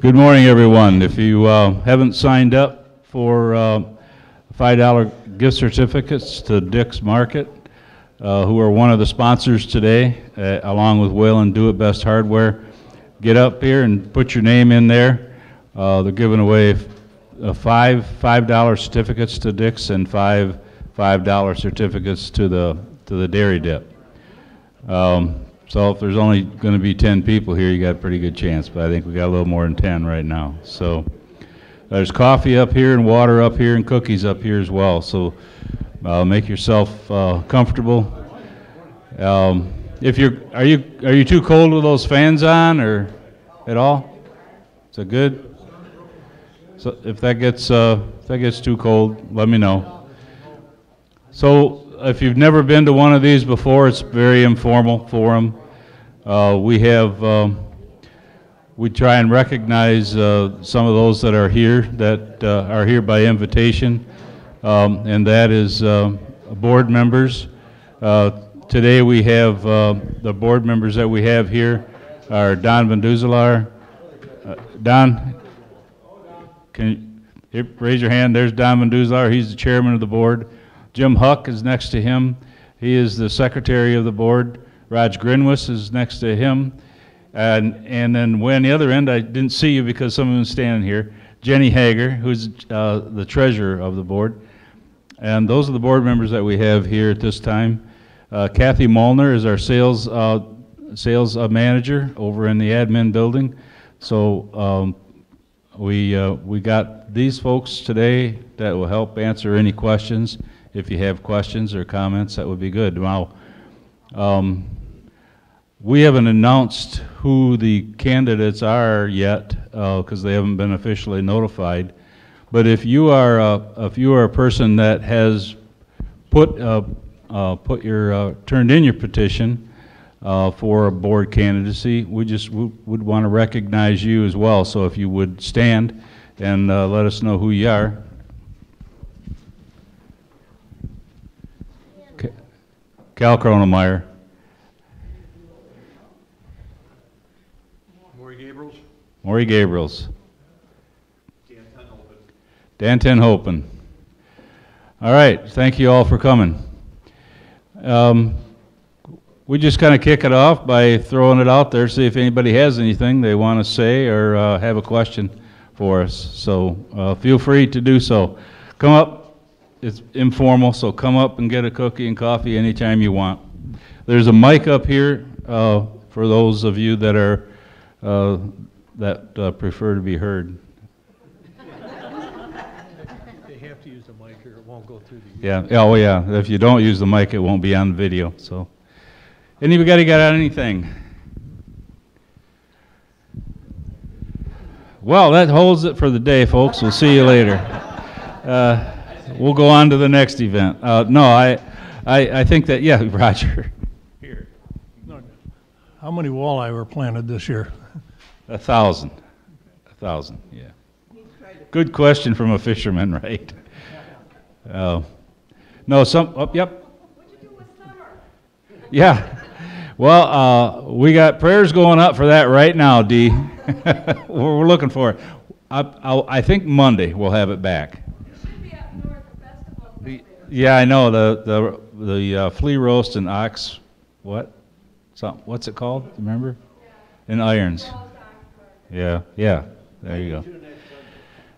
Good morning, everyone. If you haven't signed up for $5 gift certificates to Dick's Market, who are one of the sponsors today, along with Whalen Do It Best Hardware, get up here and put your name in there. They're giving away five $5 certificates to Dick's and five $5 certificates to the Dairy Dip. So if there's only going to be 10 people here, you got a pretty good chance, but I think we got a little more than 10 right now. So there's coffee up here and water up here and cookies up here as well. So make yourself comfortable. If are you too cold with those fans on or at all? Is it good? So if that gets too cold, let me know. So if you've never been to one of these before, it's very informal forum. We try and recognize some of those that are here by invitation, and that is board members. Today we have the board members that we have here are Don Van Duzelaar. Don, can you raise your hand? There's Don Van Duzelaar. He's the chairman of the board. Jim Huck is next to him. He is the secretary of the board. Raj Grinwis is next to him. And then way on the other end, I didn't see you because someone was standing here, Jenny Hager, who's the treasurer of the board. And those are the board members that we have here at this time. Kathy Molnar is our sales manager over in the admin building. So we got these folks today that will help answer any questions. If you have questions or comments, that would be good. Now, we haven't announced who the candidates are yet because they haven't been officially notified. But if you are a person that has turned in your petition for a board candidacy, we would want to recognize you as well. So if you would stand and let us know who you are. Cal Cronemeyer. Maury Gabriels. Dan Tenhopen. All right, thank you all for coming. We just kind of kick it off by throwing it out there, see if anybody has anything they want to say or have a question for us. So feel free to do so. Come up. It's informal, so come up and get a cookie and coffee anytime you want. There's a mic up here for those of you that are prefer to be heard. They have to use the mic or it won't go through the... Yeah. Oh, yeah. If you don't use the mic, it won't be on video. So, anybody got anything? Well, that holds it for the day, folks. We'll see you later. We'll go on to the next event. No, I think that, yeah, Roger. Here. No. How many walleye were planted this year? 1,000. 1,000, yeah. Good question from a fisherman, right? No, yep. What'd you do with summer? Yeah. Well, we got prayers going up for that right now, Dee. We're looking for it. I think Monday we'll have it back. Yeah, I know the flea roast and ox, what's it called? Remember? In Irons. Yeah. There you go.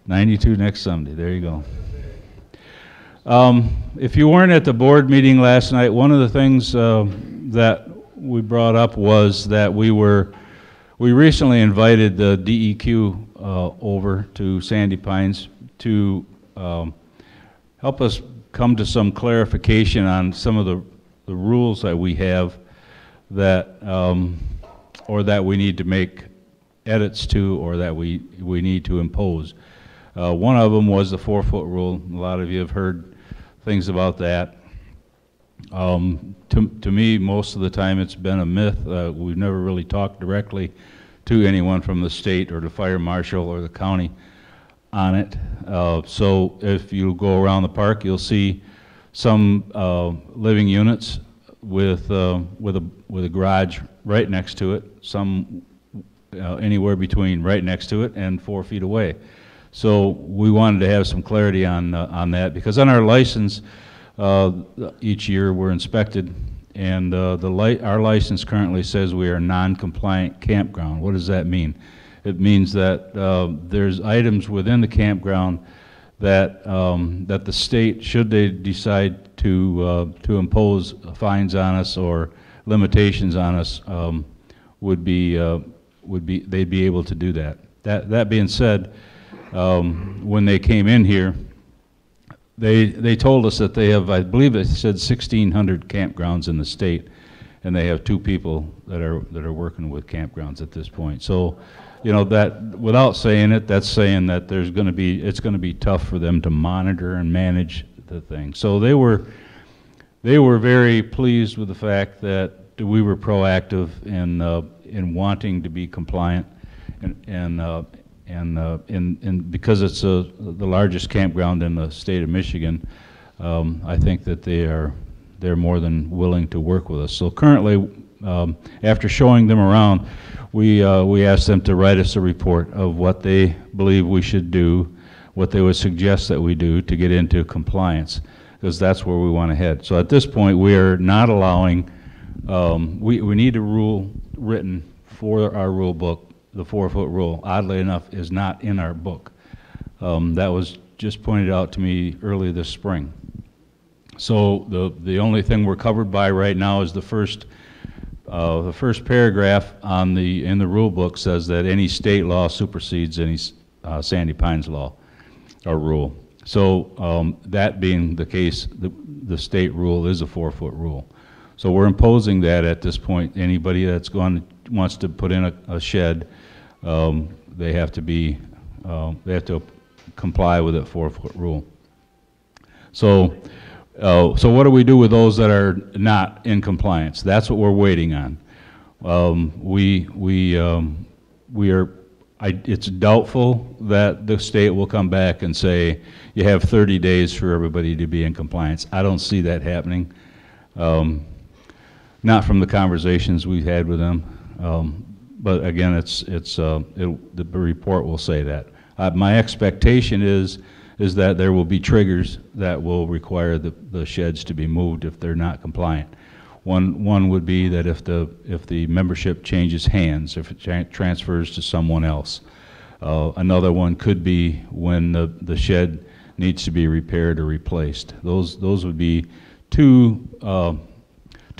92 next Sunday. There you go. If you weren't at the board meeting last night, one of the things that we brought up was that we recently invited the DEQ over to Sandy Pines to help us come to some clarification on some of the rules that we have that or that we need to make edits to or that we need to impose. One of them was the 4-foot rule. A lot of you have heard things about that. To me, most of the time it's been a myth. We've never really talked directly to anyone from the state or the fire marshal or the county on it. So if you go around the park, you'll see some living units with a garage right next to it. Some anywhere between right next to it and 4 feet away. So we wanted to have some clarity on that, because on our license, each year we're inspected, and our license currently says we are non-compliant campground. What does that mean? It means that there's items within the campground that that the state, should they decide to impose fines on us or limitations on us, would be they'd be able to do that. That being said, when they came in here, they told us that they have, I believe they said 1,600 campgrounds in the state, and they have 2 people that are working with campgrounds at this point. So, you know, that, without saying it, that's saying that it's going to be tough for them to monitor and manage the thing. So they were very pleased with the fact that we were proactive in wanting to be compliant, and because it's the largest campground in the state of Michigan, I think that they're more than willing to work with us. So currently, after showing them around, we asked them to write us a report of what they believe we should do, what they would suggest that we do to get into compliance, because that's where we want to head. So at this point, we are not allowing, we need a rule written for our rule book. The 4-foot rule, oddly enough, is not in our book. That was just pointed out to me early this spring. So the only thing we're covered by right now is the first paragraph in the rule book says that any state law supersedes any Sandy Pines law or rule. So that being the case, the state rule is a 4-foot rule. So we're imposing that at this point. Anybody that's wants to put in a shed, they have to comply with that 4-foot rule. So what do we do with those that are not in compliance? That's what we're waiting on. It's doubtful that the state will come back and say you have 30 days for everybody to be in compliance. I don't see that happening. Not from the conversations we've had with them. But again, the report will say that. My expectation is that there will be triggers that will require the sheds to be moved if they're not compliant. One would be that if the membership changes hands, if it transfers to someone else. Another one could be when the shed needs to be repaired or replaced. Those would be two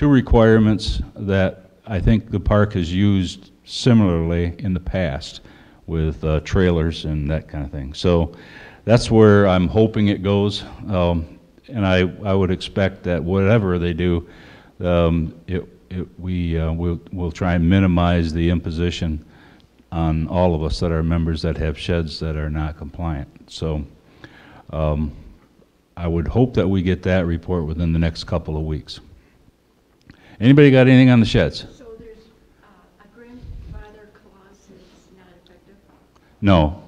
requirements that I think the park has used similarly in the past with trailers and that kind of thing. So that's where I'm hoping it goes, and I would expect that whatever they do, we'll try and minimize the imposition on all of us that are members that have sheds that are not compliant. So I would hope that we get that report within the next couple of weeks. Anybody got anything on the sheds? So there's a grandfather clause is not effective? No.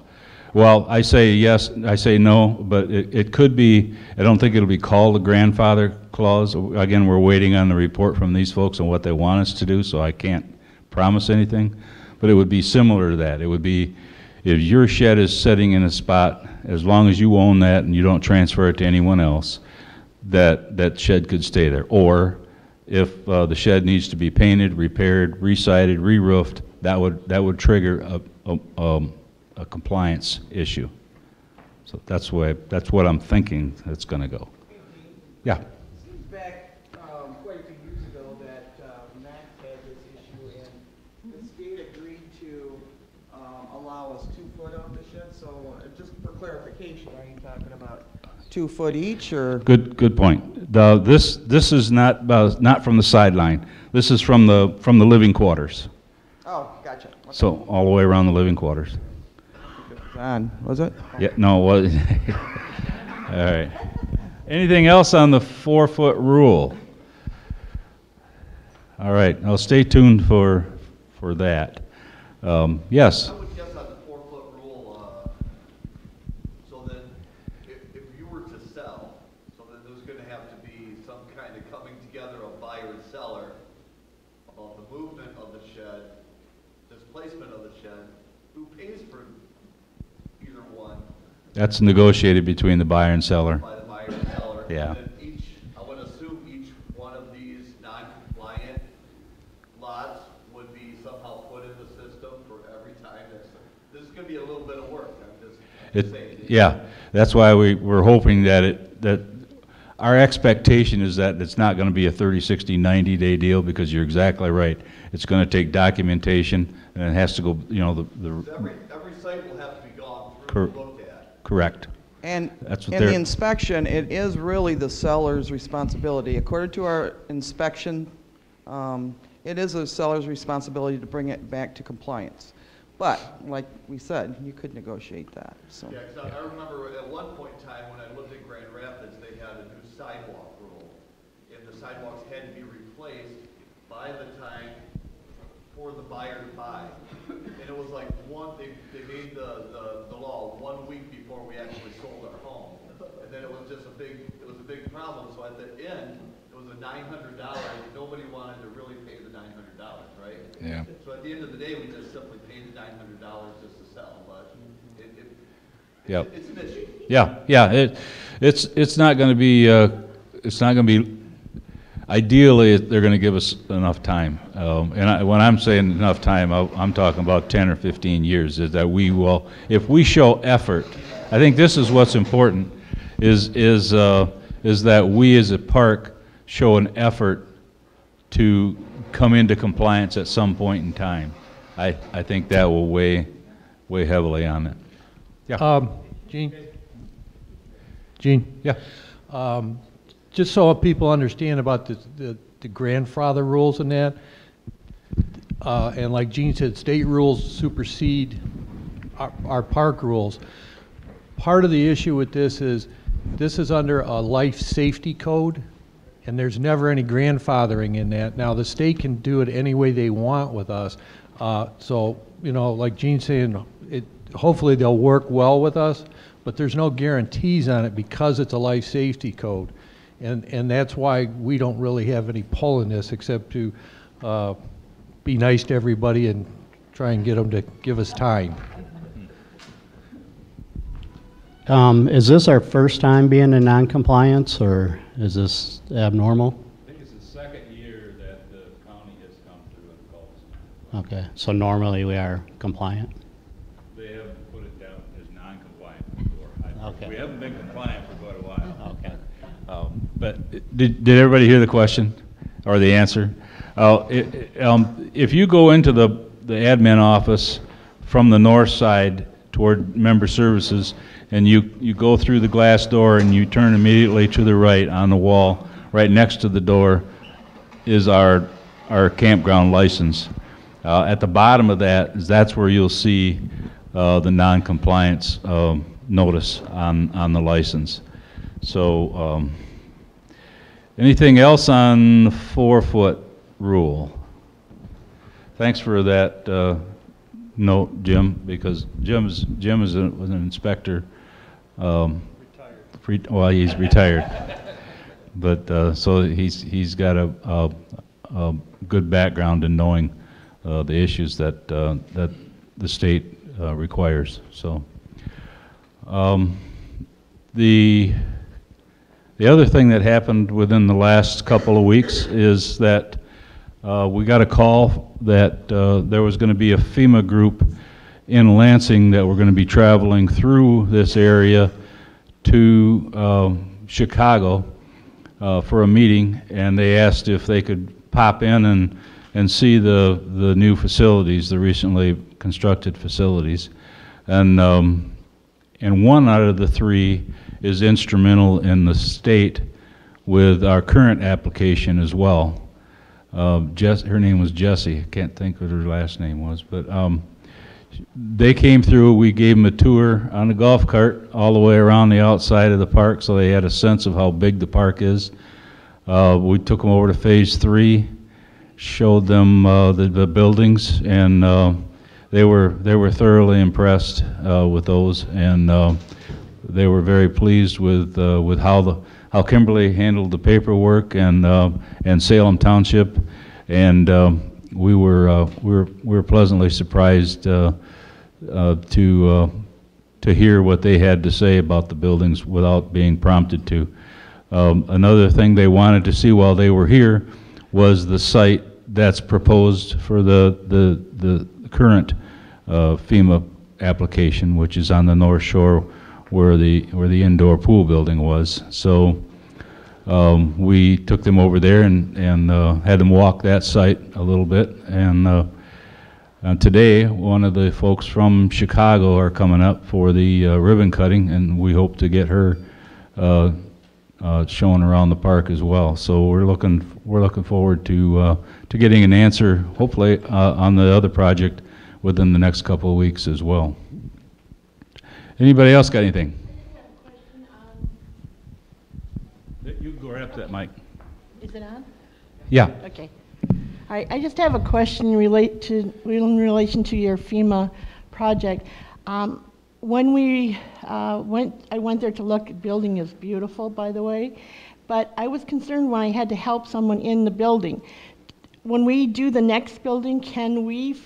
Well, I say yes, I say no, but it could be, I don't think it'll be called a grandfather clause. Again, we're waiting on the report from these folks on what they want us to do, so I can't promise anything. But it would be similar to that. It would be, if your shed is sitting in a spot, as long as you own that and you don't transfer it to anyone else, that shed could stay there. Or if the shed needs to be painted, repaired, re-sided, re-roofed, that would trigger a compliance issue. So that's what I'm thinking it's going to go. Yeah. It seems back quite a few years ago that Mac had this issue, and the state agreed to allow us 2 foot on the shed. So just for clarification, are you talking about 2 foot each, or? Good point. This is not from the sideline. This is from the living quarters. Oh, gotcha. Okay. So all the way around the living quarters. On, was it? Yeah, no, it was. All right. Anything else on the 4-foot rule? All right, now stay tuned for that. Yes? I would guess on the 4-foot rule, so then if you were to sell, so then there's going to have to be some kind of coming together of buyer and seller about the movement of the shed displacement of the shed, who pays for either one That's negotiated between the buyer and seller. by the buyer and seller? Yeah. And then each, I would assume each one of these non-compliant lots would be somehow put in the system for every time this is gonna be a little bit of work, I'm just saying. Yeah, that's why we're hoping that our expectation is that it's not gonna be a 30, 60, 90-day deal, because you're exactly right. It's gonna take documentation, and it has to go, you know, Every site will have to be gone through and looked at. correct. And That's what in the they're- inspection, it is really the seller's responsibility. According to our inspection, it is the seller's responsibility to bring it back to compliance. But, like we said, you could negotiate that, so. Yeah, 'cause I remember at one point in time when I lived in Grand Rapids, they had a new sidewalk rule. And the sidewalks had to be replaced by the time for the buyer to buy. And it was like they made the law 1 week before we actually sold our home. And then it was a big problem. So at the end, it was a $900. Nobody wanted to really pay the $900, right? Yeah. So at the end of the day, we just simply paid the $900 just to sell, but Yep. it's an issue. Yeah, it's not gonna be, ideally, they're gonna give us enough time. When I'm saying enough time, I'm talking about 10 or 15 years, is that we will, if we show effort, I think this is what's important, is that we as a park show an effort to come into compliance at some point in time. I think that will weigh heavily on it. Yeah. Gene? Yeah. Just so people understand about the grandfather rules and that, and like Gene said, state rules supersede our park rules. Part of the issue with this is under a life safety code, and there's never any grandfathering in that. Now, the state can do it any way they want with us. So, you know, like Gene's saying, hopefully they'll work well with us, but there's no guarantees on it because it's a life safety code. And that's why we don't really have any pull in this, except to be nice to everybody and try and get them to give us time. Is this our first time being in non-compliance, or is this abnormal? I think it's the second year that the county has come through and called us. Okay, so normally we are compliant? They haven't put it down as non-compliant before. Okay. We haven't been compliant for quite a while. Okay. But did everybody hear the question or the answer? If you go into the admin office from the north side toward member services, and you go through the glass door and you turn immediately to the right on the wall, right next to the door, is our campground license. At the bottom of that's where you'll see the non-compliance notice on the license. So anything else on the 4-foot rule? Thanks for that note, Jim, because Jim was an inspector. Well, he's retired, but so he's got a good background in knowing the issues that the state requires. So the other thing that happened within the last couple of weeks is that we got a call that there was going to be a FEMA group in Lansing that were going to be traveling through this area to Chicago for a meeting, and they asked if they could pop in and see the new facilities, the recently constructed facilities. And one out of the three is instrumental in the state with our current application as well. Her name was Jessie. I can't think what her last name was, but they came through. We gave them a tour on the golf cart all the way around the outside of the park, so they had a sense of how big the park is. We took them over to Phase 3, showed them the buildings, and they were thoroughly impressed with those, and they were very pleased with how Kimberly handled the paperwork and Salem Township, and we were pleasantly surprised to hear what they had to say about the buildings without being prompted to. Another thing they wanted to see while they were here was the site that's proposed for the current FEMA application, which is on the North Shore where the indoor pool building was. So we took them over there and had them walk that site a little bit. And today, one of the folks from Chicago are coming up for the ribbon cutting, and we hope to get her shown around the park as well. So we're looking forward to getting an answer, hopefully, on the other project within the next couple of weeks as well. Anybody else got anything? You go right up to that mic. Is it on? Yeah. Okay. All right, I just have a question in relation to your FEMA project. When I went there to look, the building is beautiful, by the way, but I was concerned when I had to help someone in the building. When we do the next building, can we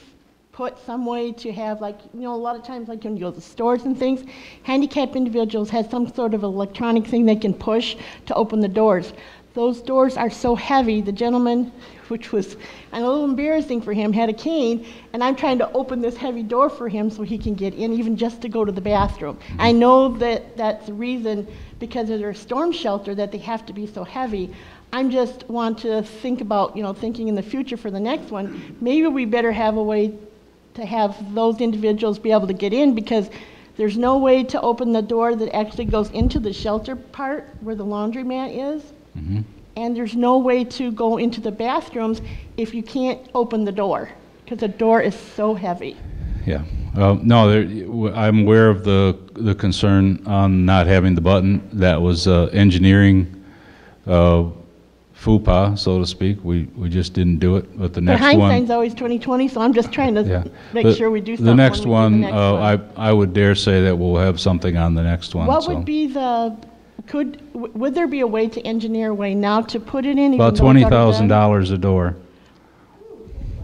put some way to have, like, you know, a lot of times, like when you go to stores and things, handicapped individuals have some sort of electronic thing they can push to open the doors. Those doors are so heavy. The gentleman, which was a little embarrassing for him, had a cane, and I'm trying to open this heavy door for him so he can get in, even just to go to the bathroom. I know that that's the reason, because of their storm shelter, that they have to be so heavy. I'm just want to think about, you know, thinking in the future for the next one, maybe we better have a way to have those individuals be able to get in, because there's no way to open the door that actually goes into the shelter part where the laundromat is. Mm-hmm. And there's no way to go into the bathrooms if you can't open the door, because the door is so heavy. Yeah. No, I'm aware of the concern on not having the button. That was engineering faux pas, so to speak. We just didn't do it. But the next one, hindsight's always 20/20, so I'm just trying to make sure we do something. The next one, the next one. I would dare say that we'll have something on the next one. What would be would there be a way to engineer a way now to put it in? About $20,000 a door.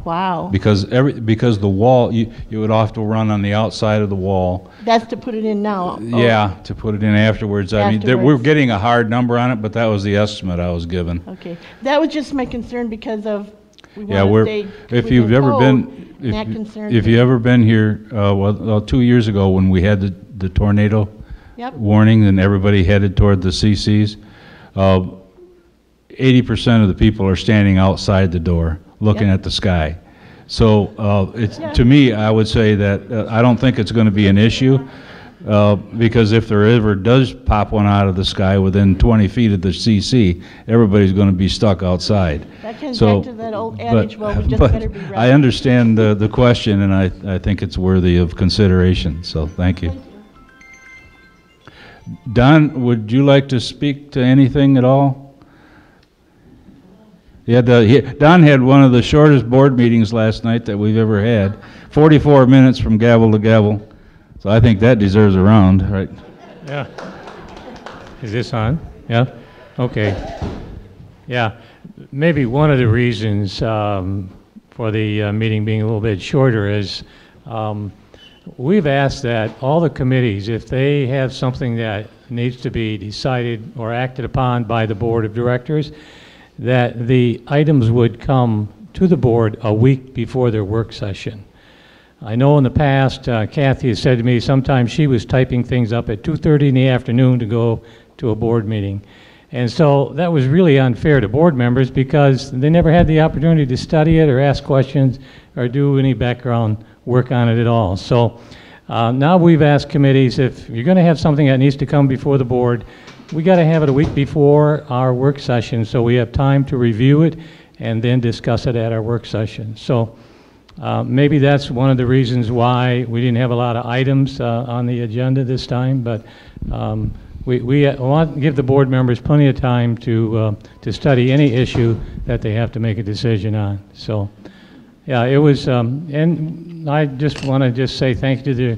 Wow. Because the wall, you would have to run on the outside of the wall. That's to put it in now. Yeah, to put it in afterwards. I mean, we're getting a hard number on it, but that was the estimate I was given. Okay, that was just my concern because of if you've ever been here, 2 years ago when we had the tornado warning and everybody headed toward the CCs, 80% of the people are standing outside the door looking at the sky. So to me, I would say that I don't think it's going to be an issue because if there ever does pop one out of the sky within 20 feet of the CC, everybody's going to be stuck outside. That comes back to that old adage, well, we just better be ready. I understand the question, and I think it's worthy of consideration, so thank you. Don, would you like to speak to anything at all? Don had one of the shortest board meetings last night that we've ever had, 44 minutes from gavel to gavel. So I think that deserves a round, right? Yeah. Is this on? Yeah? Okay. Yeah. Maybe one of the reasons for the meeting being a little bit shorter is we've asked that all the committees, if they have something that needs to be decided or acted upon by the board of directors, that the items would come to the board a week before their work session. I know in the past, Kathy has said to me sometimes she was typing things up at 2:30 in the afternoon to go to a board meeting. And so that was really unfair to board members because they never had the opportunity to study it or ask questions or do any background work on it at all. So now we've asked committees, if you're going to have something that needs to come before the board, we got to have it a week before our work session so we have time to review it and then discuss it at our work session. So maybe that's one of the reasons why we didn't have a lot of items on the agenda this time, but we want to give the board members plenty of time to study any issue that they have to make a decision on. So yeah, it was, and I just want to say thank you to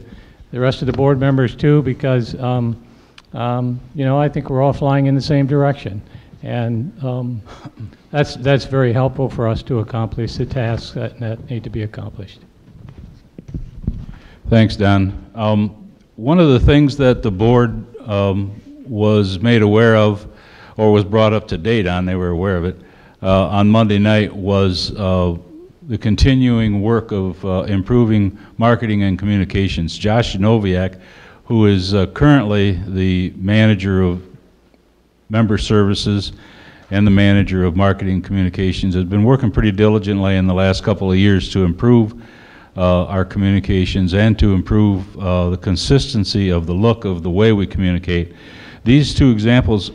the rest of the board members too, because you know, I think we're all flying in the same direction. And that's very helpful for us to accomplish the tasks that need to be accomplished. Thanks, Don. One of the things that the board was made aware of, or was brought up to date on, they were aware of it, on Monday night was the continuing work of improving marketing and communications. Josh Noviak, who is currently the manager of member services and the manager of marketing and communications, has been working pretty diligently in the last couple of years to improve our communications and to improve the consistency of the look of the way we communicate. These two examples,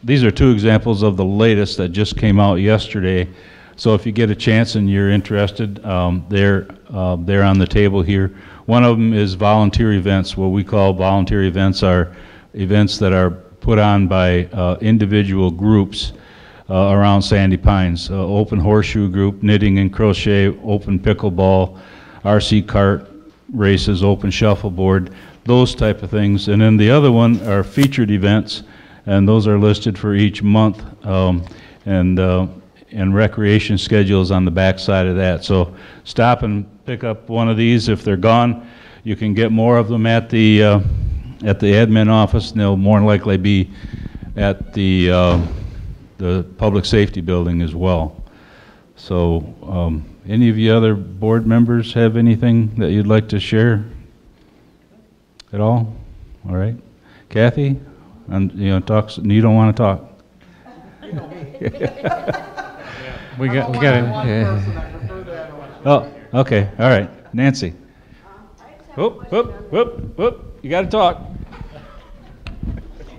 these are two examples of the latest that just came out yesterday. So if you get a chance and you're interested, they're on the table here. One of them is volunteer events. What we call volunteer events are events that are put on by individual groups around Sandy Pines. Open horseshoe group, knitting and crochet, open pickleball, RC kart races, open shuffleboard, those type of things. And then the other one are featured events, and those are listed for each month, and recreation schedules on the back side of that. So stop and pick up one of these. If they're gone, you can get more of them at the admin office, and they'll more likely be at the public safety building as well. So any of you other board members have anything that you'd like to share at all? All right. Kathy, and you don't want to talk. We got Oh, okay. All right. Nancy. Whoop, whoop, whoop, whoop. You got to talk.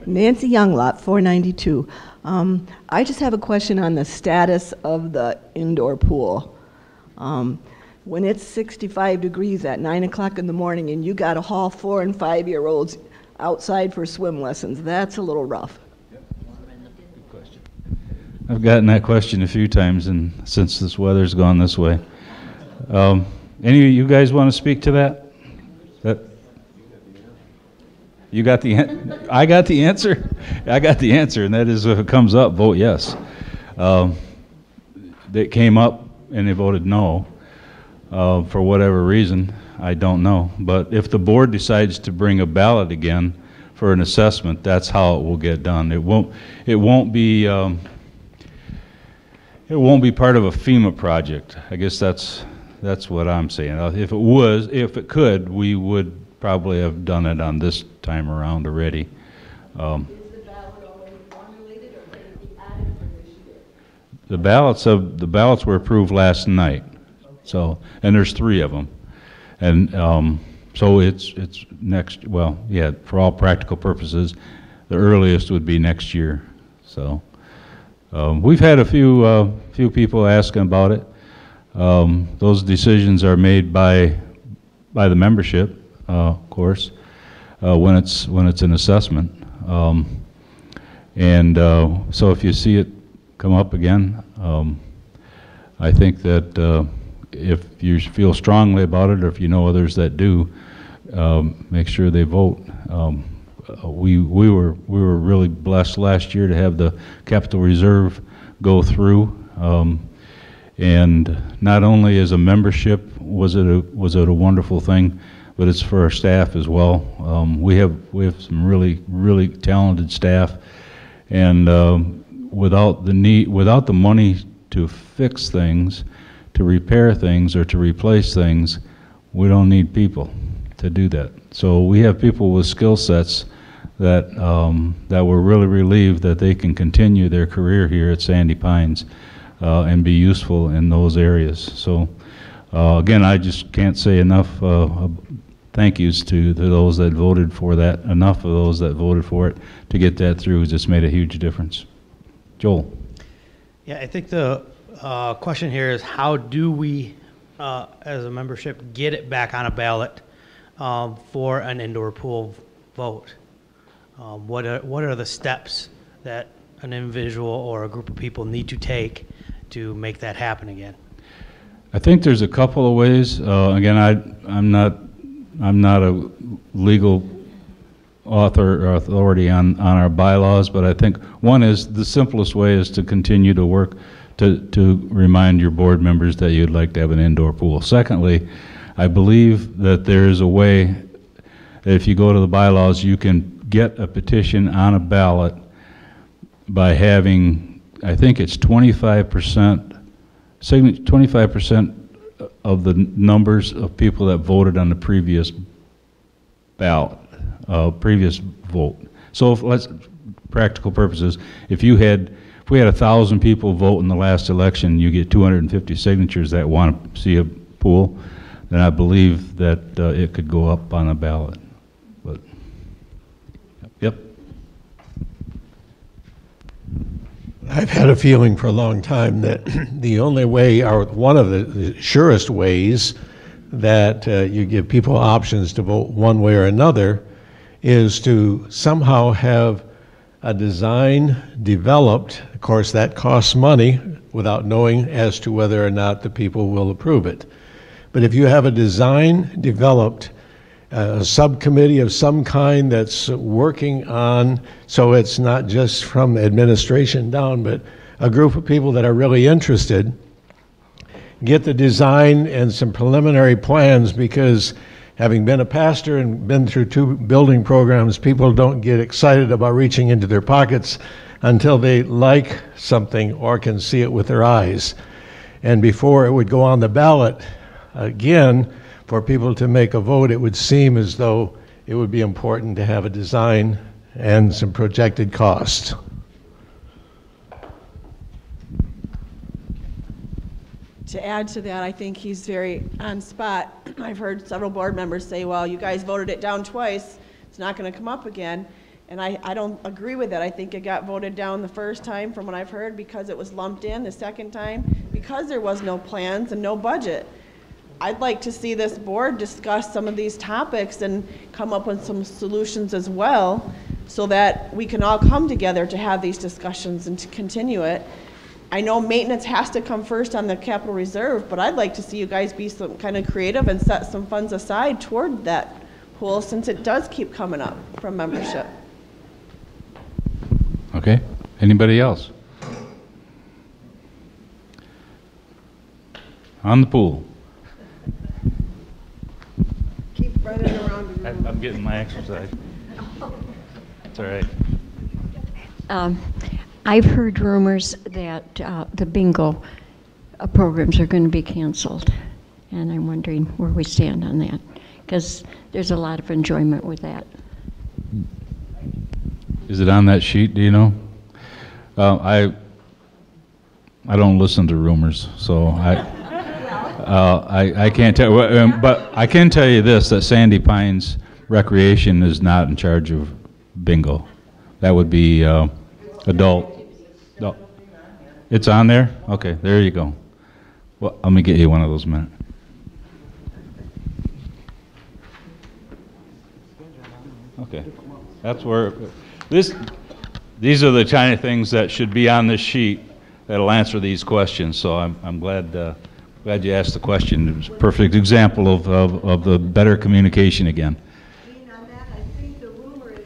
Nancy Younglot, 492. I just have a question on the status of the indoor pool. When it's 65 degrees at 9 o'clock in the morning and you got to haul 4- and 5-year-olds outside for swim lessons, that's a little rough. I've gotten that question a few times, and since this weather's gone this way. Any of you guys want to speak to that? You got the I got the answer? I got the answer, and that is if it comes up, vote yes. That came up, and they voted no. For whatever reason, I don't know. But if the board decides to bring a ballot again for an assessment, that's how it will get done. It won't be part of a FEMA project. I guess that's what I'm saying. If it could, we would probably have done it on this time around already. Is the ballot already formulated, or can it be added for this year? The ballots were approved last night. So, and there's 3 of them. And so it's next, well, yeah, for all practical purposes, the earliest would be next year. So we've had a few people asking about it. Those decisions are made by the membership, of course, when it's an assessment. So if you see it come up again, I think that if you feel strongly about it, or if you know others that do, make sure they vote. We were really blessed last year to have the capital reserve go through, and not only as a membership was it a wonderful thing, but it's for our staff as well. We have some really talented staff, and without the money to fix things, to repair things, or to replace things, we don't need people to do that. So we have people with skill sets that we're really relieved that they can continue their career here at Sandy Pines and be useful in those areas. So again, I just can't say enough thank yous to those that voted for that. Enough of those that voted for it to get that through has just made a huge difference. Joel. Yeah, I think the question here is, how do we, as a membership, get it back on a ballot for an indoor pool vote? What are the steps that an individual or a group of people need to take to make that happen again? I think there's a couple of ways. Again, I'm not a legal authority on our bylaws, but I think one is, the simplest way is to continue to work to remind your board members that you'd like to have an indoor pool. Secondly, I believe that there is a way that if you go to the bylaws, you can get a petition on a ballot by having, I think it's 25%, 25% of the numbers of people that voted on the previous ballot, previous vote. So if, let's, practical purposes, if we had 1,000 people vote in the last election, you get 250 signatures that want to see a pool, then I believe that it could go up on a ballot. But, yep. I've had a feeling for a long time that the only way, or one of the surest ways that you give people options to vote one way or another, is to somehow have a design developed. Of course, that costs money without knowing as to whether or not the people will approve it. But if you have a design developed, a subcommittee of some kind that's working on, so it's not just from administration down, but a group of people that are really interested, get the design and some preliminary plans, because having been a pastor and been through 2 building programs, people don't get excited about reaching into their pockets until they like something or can see it with their eyes. And before it would go on the ballot, again, for people to make a vote, it would seem as though it would be important to have a design and some projected costs. To add to that, I think he's very on spot. I've heard several board members say, well, you guys voted it down twice, it's not going to come up again. And I don't agree with that. I think it got voted down the first time, from what I've heard, because it was lumped in. The second time, because there was no plans and no budget. I'd like to see this board discuss some of these topics and come up with some solutions as well, so that we can all come together to have these discussions and to continue it. I know maintenance has to come first on the capital reserve, but I'd like to see you guys be some kind of creative and set some funds aside toward that pool, since it does keep coming up from membership. Okay, anybody else? On the pool. Keep running around the room. I'm getting my exercise. It's all right. I've heard rumors that the bingo programs are going to be canceled, and I'm wondering where we stand on that, because there's a lot of enjoyment with that. Is it on that sheet, do you know? I don't listen to rumors, so I can't tell, but I can tell you this, that Sandy Pines Recreation is not in charge of bingo. That would be adult. No. It's on there? Okay, there you go. Well, let me get you one of those minutes. Okay, that's where, these are the kind of things that should be on this sheet that'll answer these questions, so I'm glad you asked the question. It was a perfect example of the better communication again. Dean, on that, I think the rumor is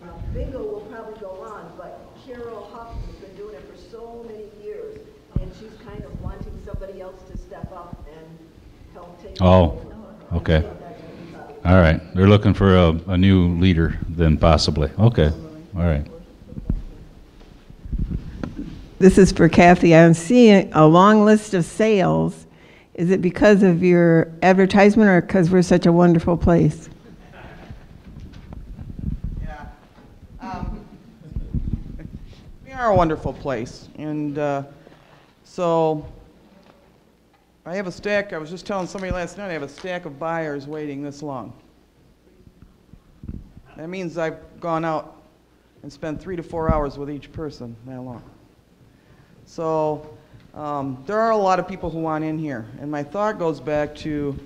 that bingo will probably go on, but Carol Huff has been doing it for so many years, and she's kind of wanting somebody else to step up and help take Oh, okay. All right, they're looking for a new leader then, possibly. Okay, all right. This is for Kathy. I'm seeing a long list of sales. Is it because of your advertisement or because we're such a wonderful place? Yeah. We are a wonderful place. And so I have a stack. I was just telling somebody last night, I have a stack of buyers waiting this long. That means I've gone out and spent 3 to 4 hours with each person that long. So there are a lot of people who want in here. And my thought goes back to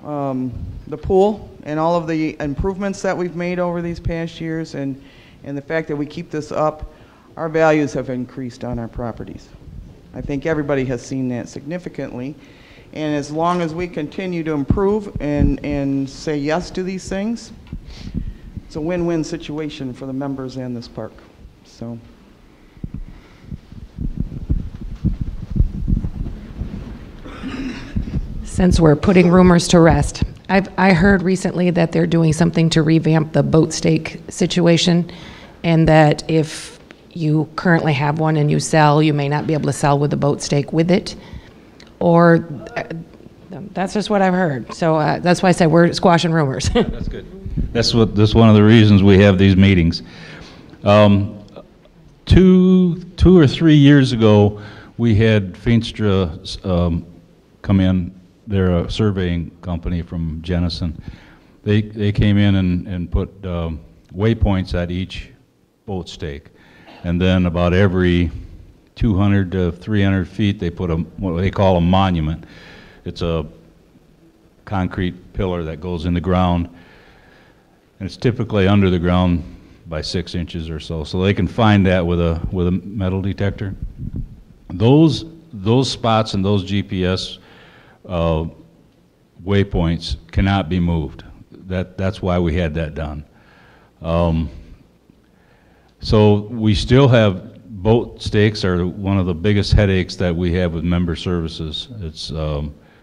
the pool and all of the improvements that we've made over these past years, and the fact that we keep this up. Our values have increased on our properties. I think everybody has seen that significantly. And as long as we continue to improve and say yes to these things, it's it's a win-win situation for the members and this park, so. Since we're putting rumors to rest, I heard recently that they're doing something to revamp the boat stake situation, and that if you currently have one and you sell, you may not be able to sell with the boat stake with it, or that's just what I've heard. So that's why I said we're squashing rumors. That's good. That's one of the reasons we have these meetings. 2 or 3 years ago, we had Feenstra come in. They're a surveying company from Jenison. They came in and put waypoints at each boat stake. And then about every 200 to 300 feet, they put what they call a monument. It's a concrete pillar that goes in the ground, and it's typically under the ground by 6 inches or so. So they can find that with a metal detector. Those spots and those GPS waypoints cannot be moved. That's why we had that done. So we still have boat stakes are one of the biggest headaches that we have with member services. It's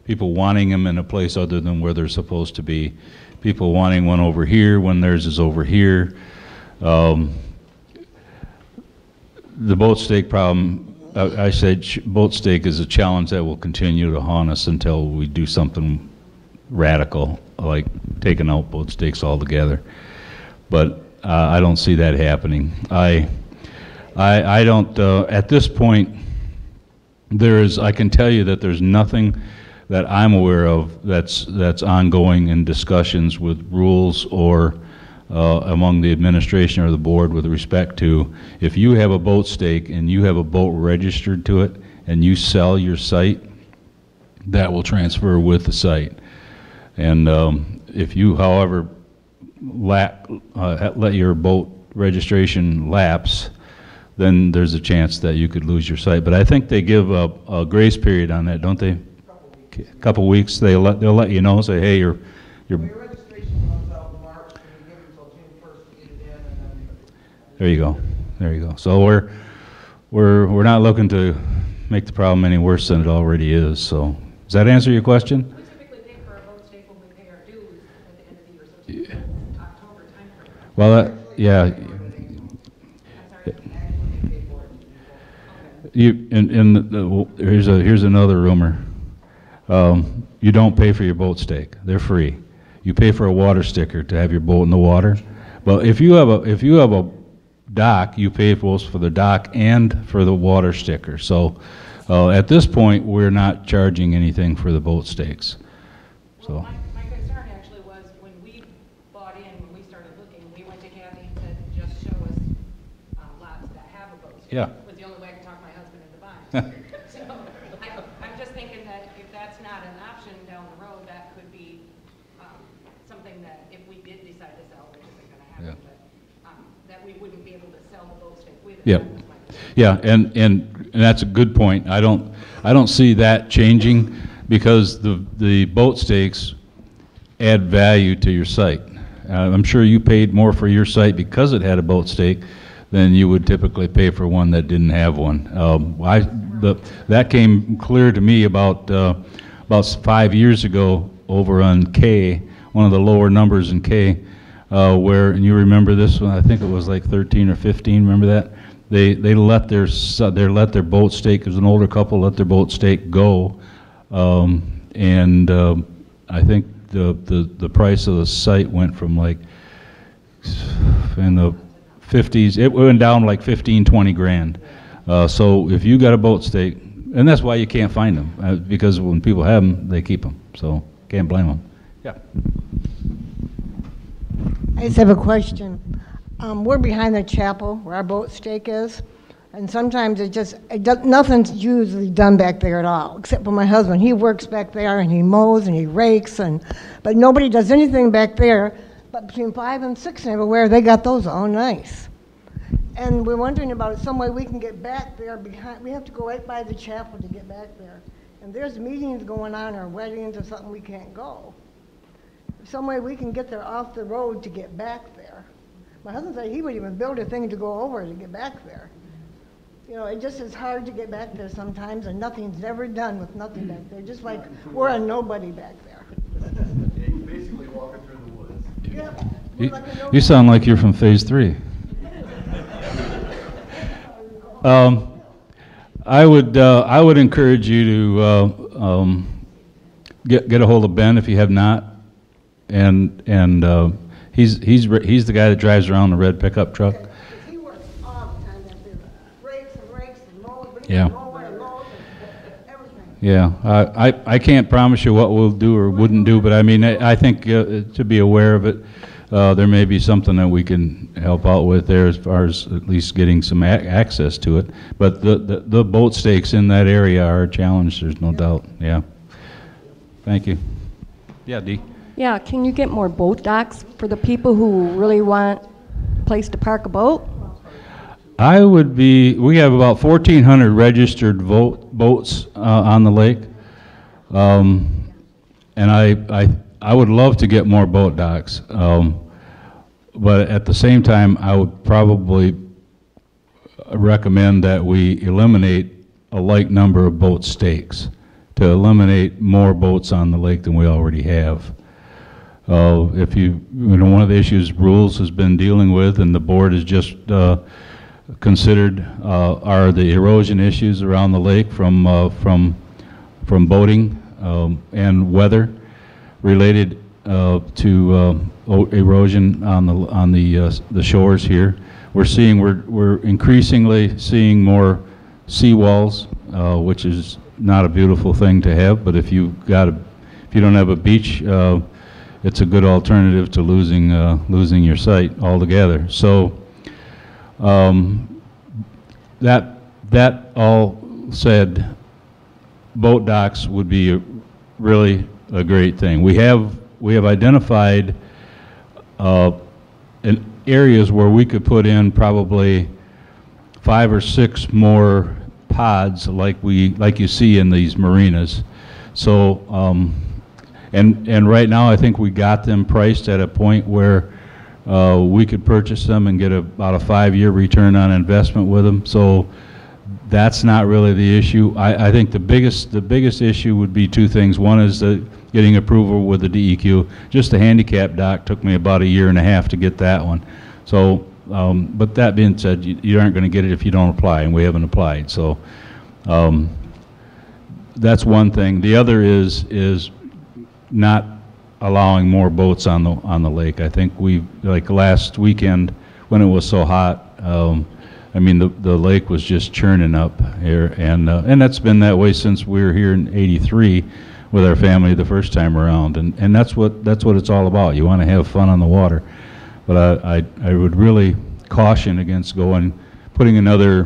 people wanting them in a place other than where they're supposed to be. People wanting one over here when theirs is over here. The boat stake problem, I said boat stake is a challenge that will continue to haunt us until we do something radical, like taking out boat stakes altogether. But I don't see that happening. I don't, at this point, I can tell you that there's nothing that I'm aware of that's ongoing in discussions with rules or among the administration or the board with respect to if you have a boat stake and you have a boat registered to it and you sell your site, that will transfer with the site. And if you, however, let your boat registration lapse, then there's a chance that you could lose your site. But I think they give a grace period on that, don't they? A couple weeks. They'll let you know. Say, hey, your registration runs out in March, and you give it until June 1st to get it in, and then. There you go. There you go. So we're not looking to make the problem any worse than it already is. So does that answer your question? We typically pay for our boat stake when we pay our dues at the end of the year, so it's October timeframe. Well, yeah. Here's another rumor. You don't pay for your boat stake; they're free. You pay for a water sticker to have your boat in the water. But if you have a dock, you pay both for the dock and for the water sticker. So at this point, we're not charging anything for the boat stakes. So. Well, my concern actually was when we bought in, when we started looking, we went to Kathy and said, just show us lots that have a boat stake. Yeah. It was the only way I could talk my husband into buying. So I'm just thinking that if that's not an option down the road, that could be something that if we did decide to sell, which isn't going to happen, but that we wouldn't be able to sell the boat stake with it. Yeah. Yeah, and that's a good point. I don't see that changing because the boat stakes add value to your site. I'm sure you paid more for your site because it had a boat stake than you would typically pay for one that didn't have one. That came clear to me about 5 years ago over on K, one of the lower numbers in K, where, and you remember this one, I think it was like 13 or 15, remember that? They let their boat stake, it was an older couple, let their boat stake go, and I think the price of the site went from like in the 50s, it went down like 15, 20 grand. So if you got a boat stake, and that's why you can't find them, because when people have them, they keep them. So can't blame them. Yeah. I just have a question. We're behind the chapel where our boat stake is, and sometimes nothing's usually done back there at all, except for my husband. He works back there and he mows and he rakes, but nobody does anything back there. But between 5 and 6 and everywhere, they got those all nice. And we're wondering about some way we can get back there behind. We have to go right by the chapel to get back there. And there's meetings going on or weddings or something we can't go. Some way we can get there off the road to get back there. My husband said he would even build a thing to go over to get back there. You know, it just is hard to get back there sometimes, and nothing's ever done with nothing back there, just like we're a nobody back there. Yeah, you're basically walking through the woods. Yep. You sound like you're from Phase 3. I would encourage you to get a hold of Ben if you have not, and he's the guy that drives around the red pickup truck. He works all the time back there, rakes and mows, Yeah. and mows and everything. Yeah, I can't promise you what we'll do or wouldn't do, but I mean, I think to be aware of it, there may be something that we can help out with there as far as at least getting some access to it. But the boat stakes in that area are a challenge, there's no doubt, yeah. Thank you. Yeah, Dee? Yeah, can you get more boat docks for the people who really want a place to park a boat? We have about 1,400 registered boats on the lake. And I would love to get more boat docks. But at the same time, I would probably recommend that we eliminate a like number of boat stakes to eliminate more boats on the lake than we already have. If one of the issues rules has been dealing with, and the board has just considered, are the erosion issues around the lake from boating and weather related to erosion on the shores here. We're increasingly seeing more seawalls, which is not a beautiful thing to have, but if you don't have a beach, it's a good alternative to losing your sight altogether. So that all said, boat docks would be really a great thing. We have identified in areas where we could put in probably 5 or 6 more pods like you see in these marinas. So and right now I think we got them priced at a point where we could purchase them and get about a 5-year return on investment with them. So that's not really the issue. I think the biggest issue would be 2 things. One is getting approval with the DEQ. Just the handicap dock took me about 1.5 years to get that one. So, but that being said, you aren't going to get it if you don't apply, and we haven't applied. So that's one thing. The other is not allowing more boats on the lake. I think like last weekend when it was so hot, I mean the lake was just churning up here, and that's been that way since we were here in '83 with our family the first time around, and that's what it's all about. You want to have fun on the water, but I would really caution against putting another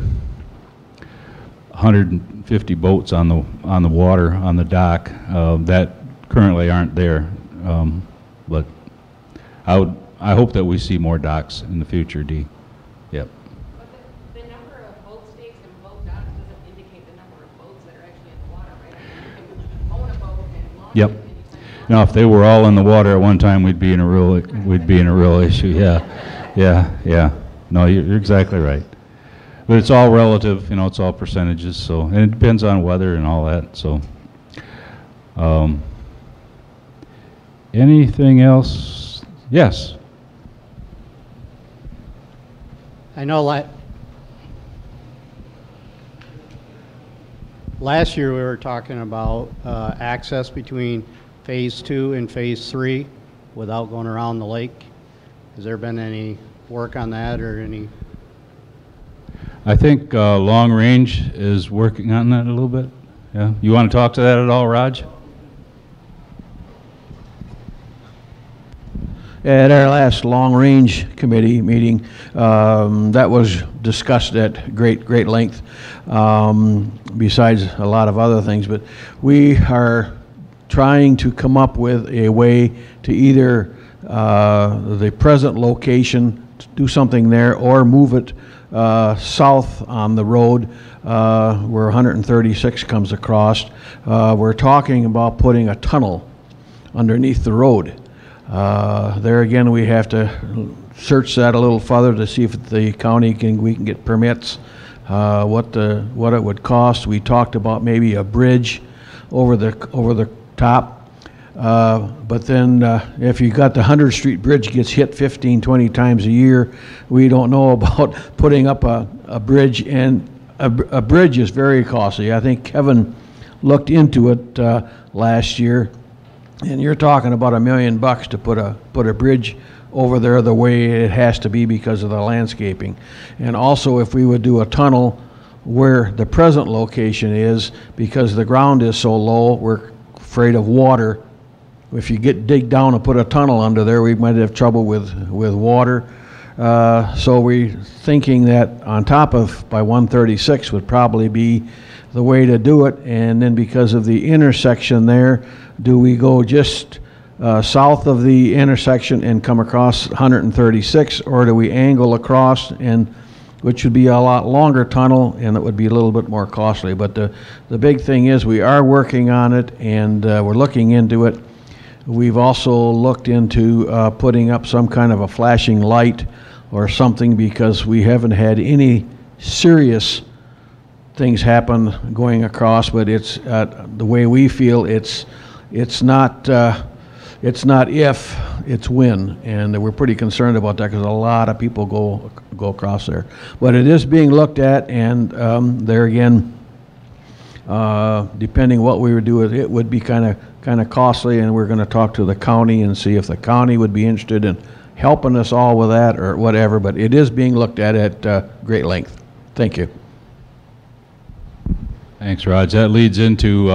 150 boats on the water on the dock that currently aren't there. But I hope that we see more docks in the future, Dee. Yep. But the number of boat stakes and boat docks doesn't indicate the number of boats that are actually in the water, right? I mean, you can own a boat and launch Yep. it anytime. Now, if they were all in the water at one time, we'd be in a real issue. Yeah. No, you're exactly right. But it's all relative, it's all percentages. So, and it depends on weather and all that. So, anything else? Yes. I know last year we were talking about access between Phase 2 and Phase 3 without going around the lake. Has there been any work on that or any? I think Long Range is working on that a little bit. Yeah. You want to talk to that at all, Raj? At our last long-range committee meeting, that was discussed at great length, besides a lot of other things. But we are trying to come up with a way to either the present location, do something there, or move it south on the road where 136 comes across. We're talking about putting a tunnel underneath the road. There again, we have to search that a little further to see if the county we can get permits, what it would cost. We talked about maybe a bridge over the top. But then if you got the 100th Street Bridge gets hit 15, 20 times a year, we don't know about putting up a bridge, and a bridge is very costly. I think Kevin looked into it last year, and you're talking about $1 million to put a bridge over there the way it has to be because of the landscaping. And also if we would do a tunnel where the present location is, because the ground is so low, we're afraid of water. If you dig down and put a tunnel under there, we might have trouble with water. So we're thinking that on top of by 136 would probably be the way to do it. And then because of the intersection there, do we go just south of the intersection and come across 136, or do we angle across, and which would be a lot longer tunnel, and it would be a little bit more costly. But the big thing is we are working on it, and we're looking into it. We've also looked into putting up some kind of a flashing light or something, because we haven't had any serious things happen going across, but it's the way we feel it's not if, it's when, and we're pretty concerned about that because a lot of people go across there. But it is being looked at, and there again, depending what we would do with it, would be kind of costly, and we're going to talk to the county and see if the county would be interested in helping us all with that or whatever. But it is being looked at great length. Thank you. Thanks, Raj. That leads into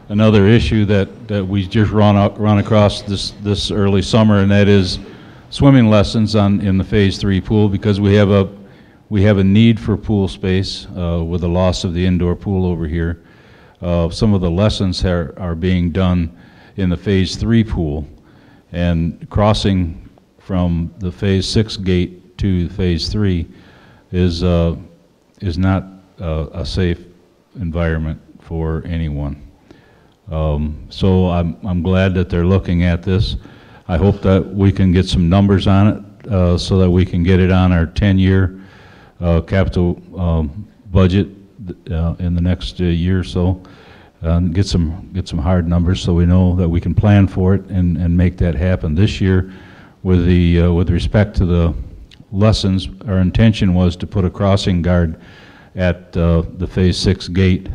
another issue that we just run across this early summer, and that is swimming lessons in the Phase 3 pool, because we have a need for pool space with the loss of the indoor pool over here. Some of the lessons are being done in the Phase 3 pool, and crossing from the Phase 6 gate to Phase 3 is not a safe environment for anyone. So I'm glad that they're looking at this. I hope that we can get some numbers on it so that we can get it on our 10-year capital budget in the next year or so. Get some hard numbers so we know that we can plan for it and make that happen. This year, with respect to the lessons, our intention was to put a crossing guard at the Phase 6 gate.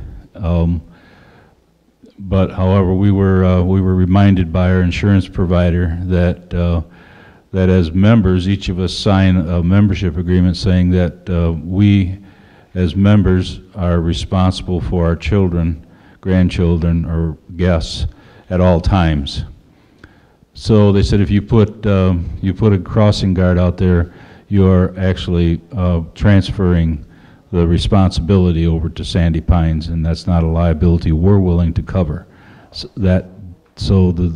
But however, we were reminded by our insurance provider that as members, each of us sign a membership agreement saying that we, as members, are responsible for our children, grandchildren, or guests at all times. So they said if you put a crossing guard out there, you're actually transferring the responsibility over to Sandy Pines, and that's not a liability we're willing to cover. So the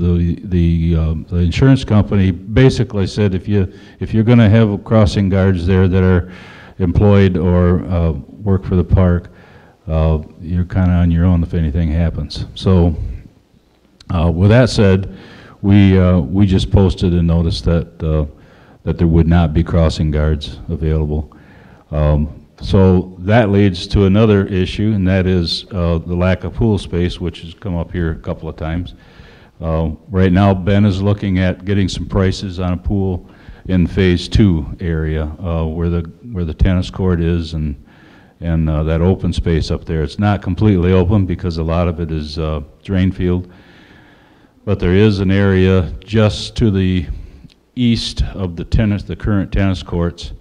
insurance company basically said if you're going to have crossing guards there that are employed or work for the park, you're kind of on your own if anything happens. So with that said, we just posted a notice that there would not be crossing guards available. So that leads to another issue, and that is the lack of pool space, which has come up here a couple of times. Right now, Ben is looking at getting some prices on a pool in Phase 2 area where the tennis court is and that open space up there. It's not completely open because a lot of it is drain field, but there is an area just to the east of the current tennis courts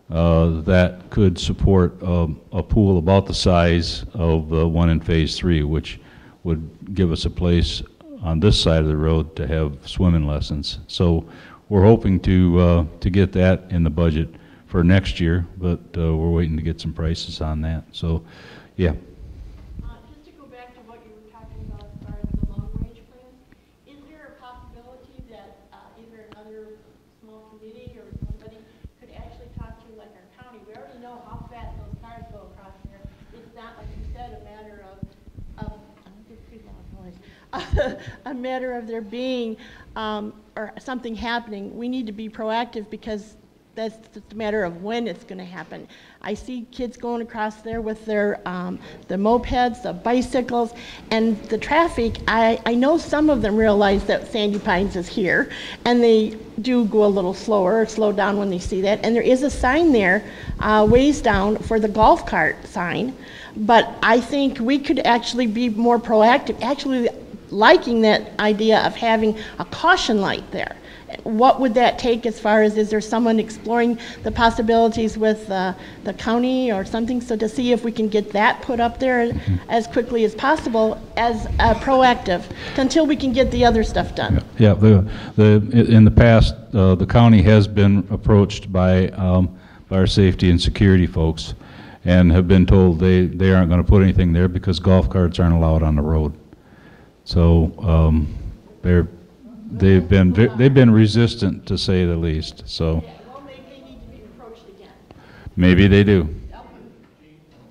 that could support a pool about the size of the one in Phase 3, which would give us a place on this side of the road to have swimming lessons. So we're hoping to get that in the budget for next year, but we're waiting to get some prices on that. So, yeah. Just to go back to what you were talking about as far as the long-range plan, is there a possibility that either another small committee or somebody could actually talk to, like, our county? We already know how fast those cars go across here. It's not, like you said, a matter of there being or something happening. We need to be proactive because That's just a matter of when it's going to happen. I see kids going across there with their the mopeds, the bicycles, and the traffic. I know some of them realize that Sandy Pines is here, and they do go a little slower or slow down when they see that. And there is a sign there, ways down, for the golf cart sign. But I think we could actually be more proactive, actually liking that idea of having a caution light there. What would that take as far as, is there someone exploring the possibilities with the county or something, so to see if we can get that put up there as quickly as possible as proactive until we can get the other stuff done? Yeah, in the past, the county has been approached by our safety and security folks and have been told they aren't going to put anything there because golf carts aren't allowed on the road. So they've been resistant, to say the least. So Well, maybe they need to be approached again. maybe they do.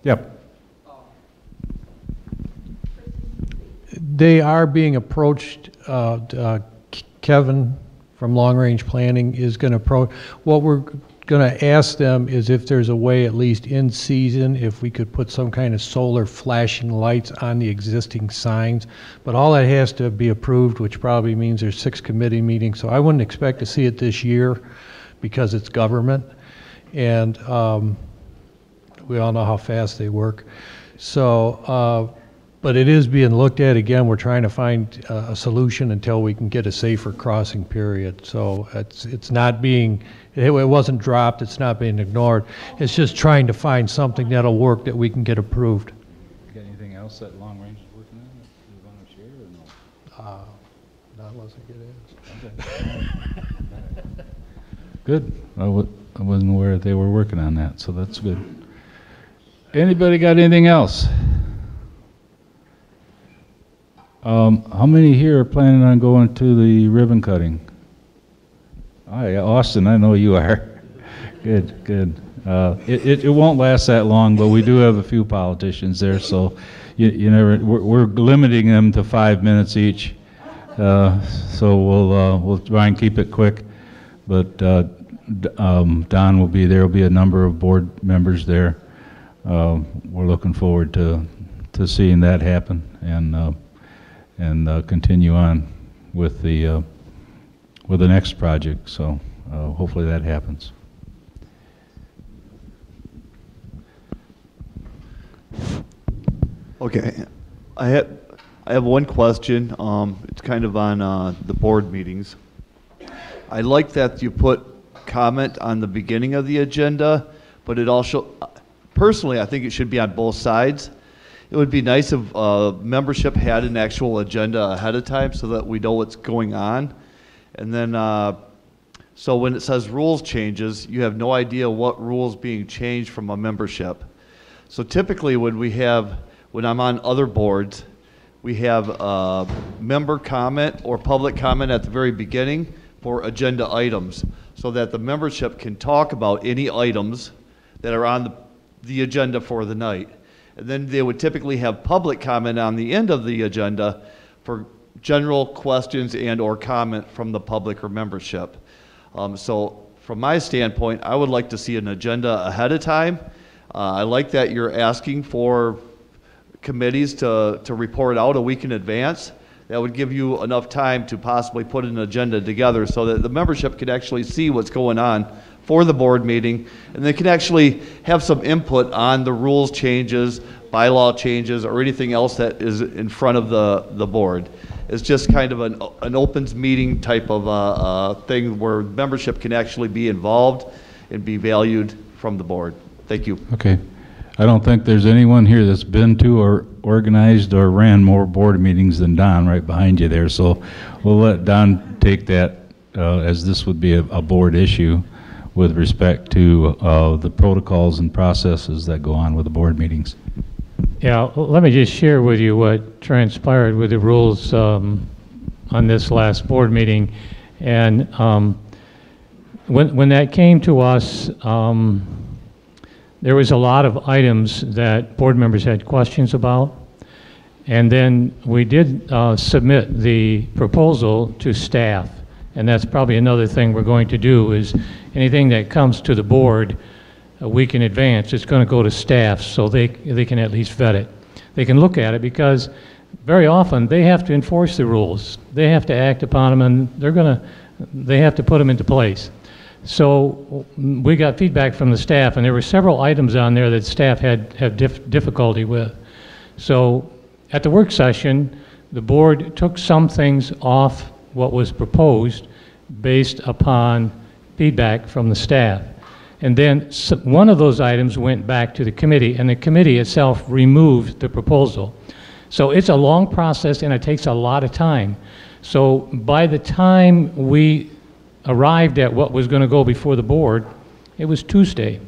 Yep. They are being approached. Kevin from Long Range Planning is going to approach. What we're going to ask them is if there's a way, at least in season, if we could put some kind of solar flashing lights on the existing signs. But all that has to be approved, which probably means there's 6 committee meetings. So I wouldn't expect to see it this year because it's government. And we all know how fast they work. So, but it is being looked at. Again, we're trying to find a solution until we can get a safer crossing period. So it's not being, it wasn't dropped, it's not being ignored. It's just trying to find something that'll work that we can get approved. You got anything else that Long Range is working on that you want to share or no? Not unless I get asked. Good. I wasn't aware they were working on that, so that's good. Anybody got anything else? How many here are planning on going to the ribbon cutting? Oh, yeah, Austin, I know you are. Good, good. It won't last that long, but we do have a few politicians there, so you never. We're limiting them to 5 minutes each, so we'll try and keep it quick. But Don will be there. There'll be a number of board members there. We're looking forward to seeing that happen and continue on with the next project. So hopefully that happens. Okay, I have one question. It's kind of on the board meetings. I like that you put comment on the beginning of the agenda, but it also, personally, I think it should be on both sides. It would be nice if membership had an actual agenda ahead of time so that we know what's going on. And then, so when it says rules changes, you have no idea what rules being changed from a membership. So typically when I'm on other boards, we have member comment or public comment at the very beginning for agenda items so that the membership can talk about any items that are on the agenda for the night. And then they would typically have public comment on the end of the agenda for general questions and or comment from the public or membership. So from my standpoint, I would like to see an agenda ahead of time. I like that you're asking for committees to report out a week in advance. That would give you enough time to possibly put an agenda together so that the membership could actually see what's going on for the board meeting, and they can actually have some input on the rules changes, bylaw changes, or anything else that is in front of the board. It's just kind of an opens meeting type of thing where membership can actually be involved and be valued from the board. Thank you. Okay. I don't think there's anyone here that's been to or organized or ran more board meetings than Don right behind you there. So we'll let Don take that as this would be a board issue with respect to the protocols and processes that go on with the board meetings. Yeah, let me just share with you what transpired with the rules on this last board meeting. And when that came to us, there was a lot of items that board members had questions about. And then we did submit the proposal to staff And that's probably another thing we're going to do, is anything that comes to the board a week in advance, it's going to go to staff so they can at least vet it. They can look at it, because very often they have to enforce the rules. They have to act upon them, and they have to put them into place. So we got feedback from the staff, and there were several items on there that staff had difficulty with. So at the work session, the board took some things off what was proposed based upon feedback from the staff. And then one of those items went back to the committee, and the committee itself removed the proposal. So it's a long process, and it takes a lot of time. So by the time we arrived at what was going to go before the board, it was Tuesday.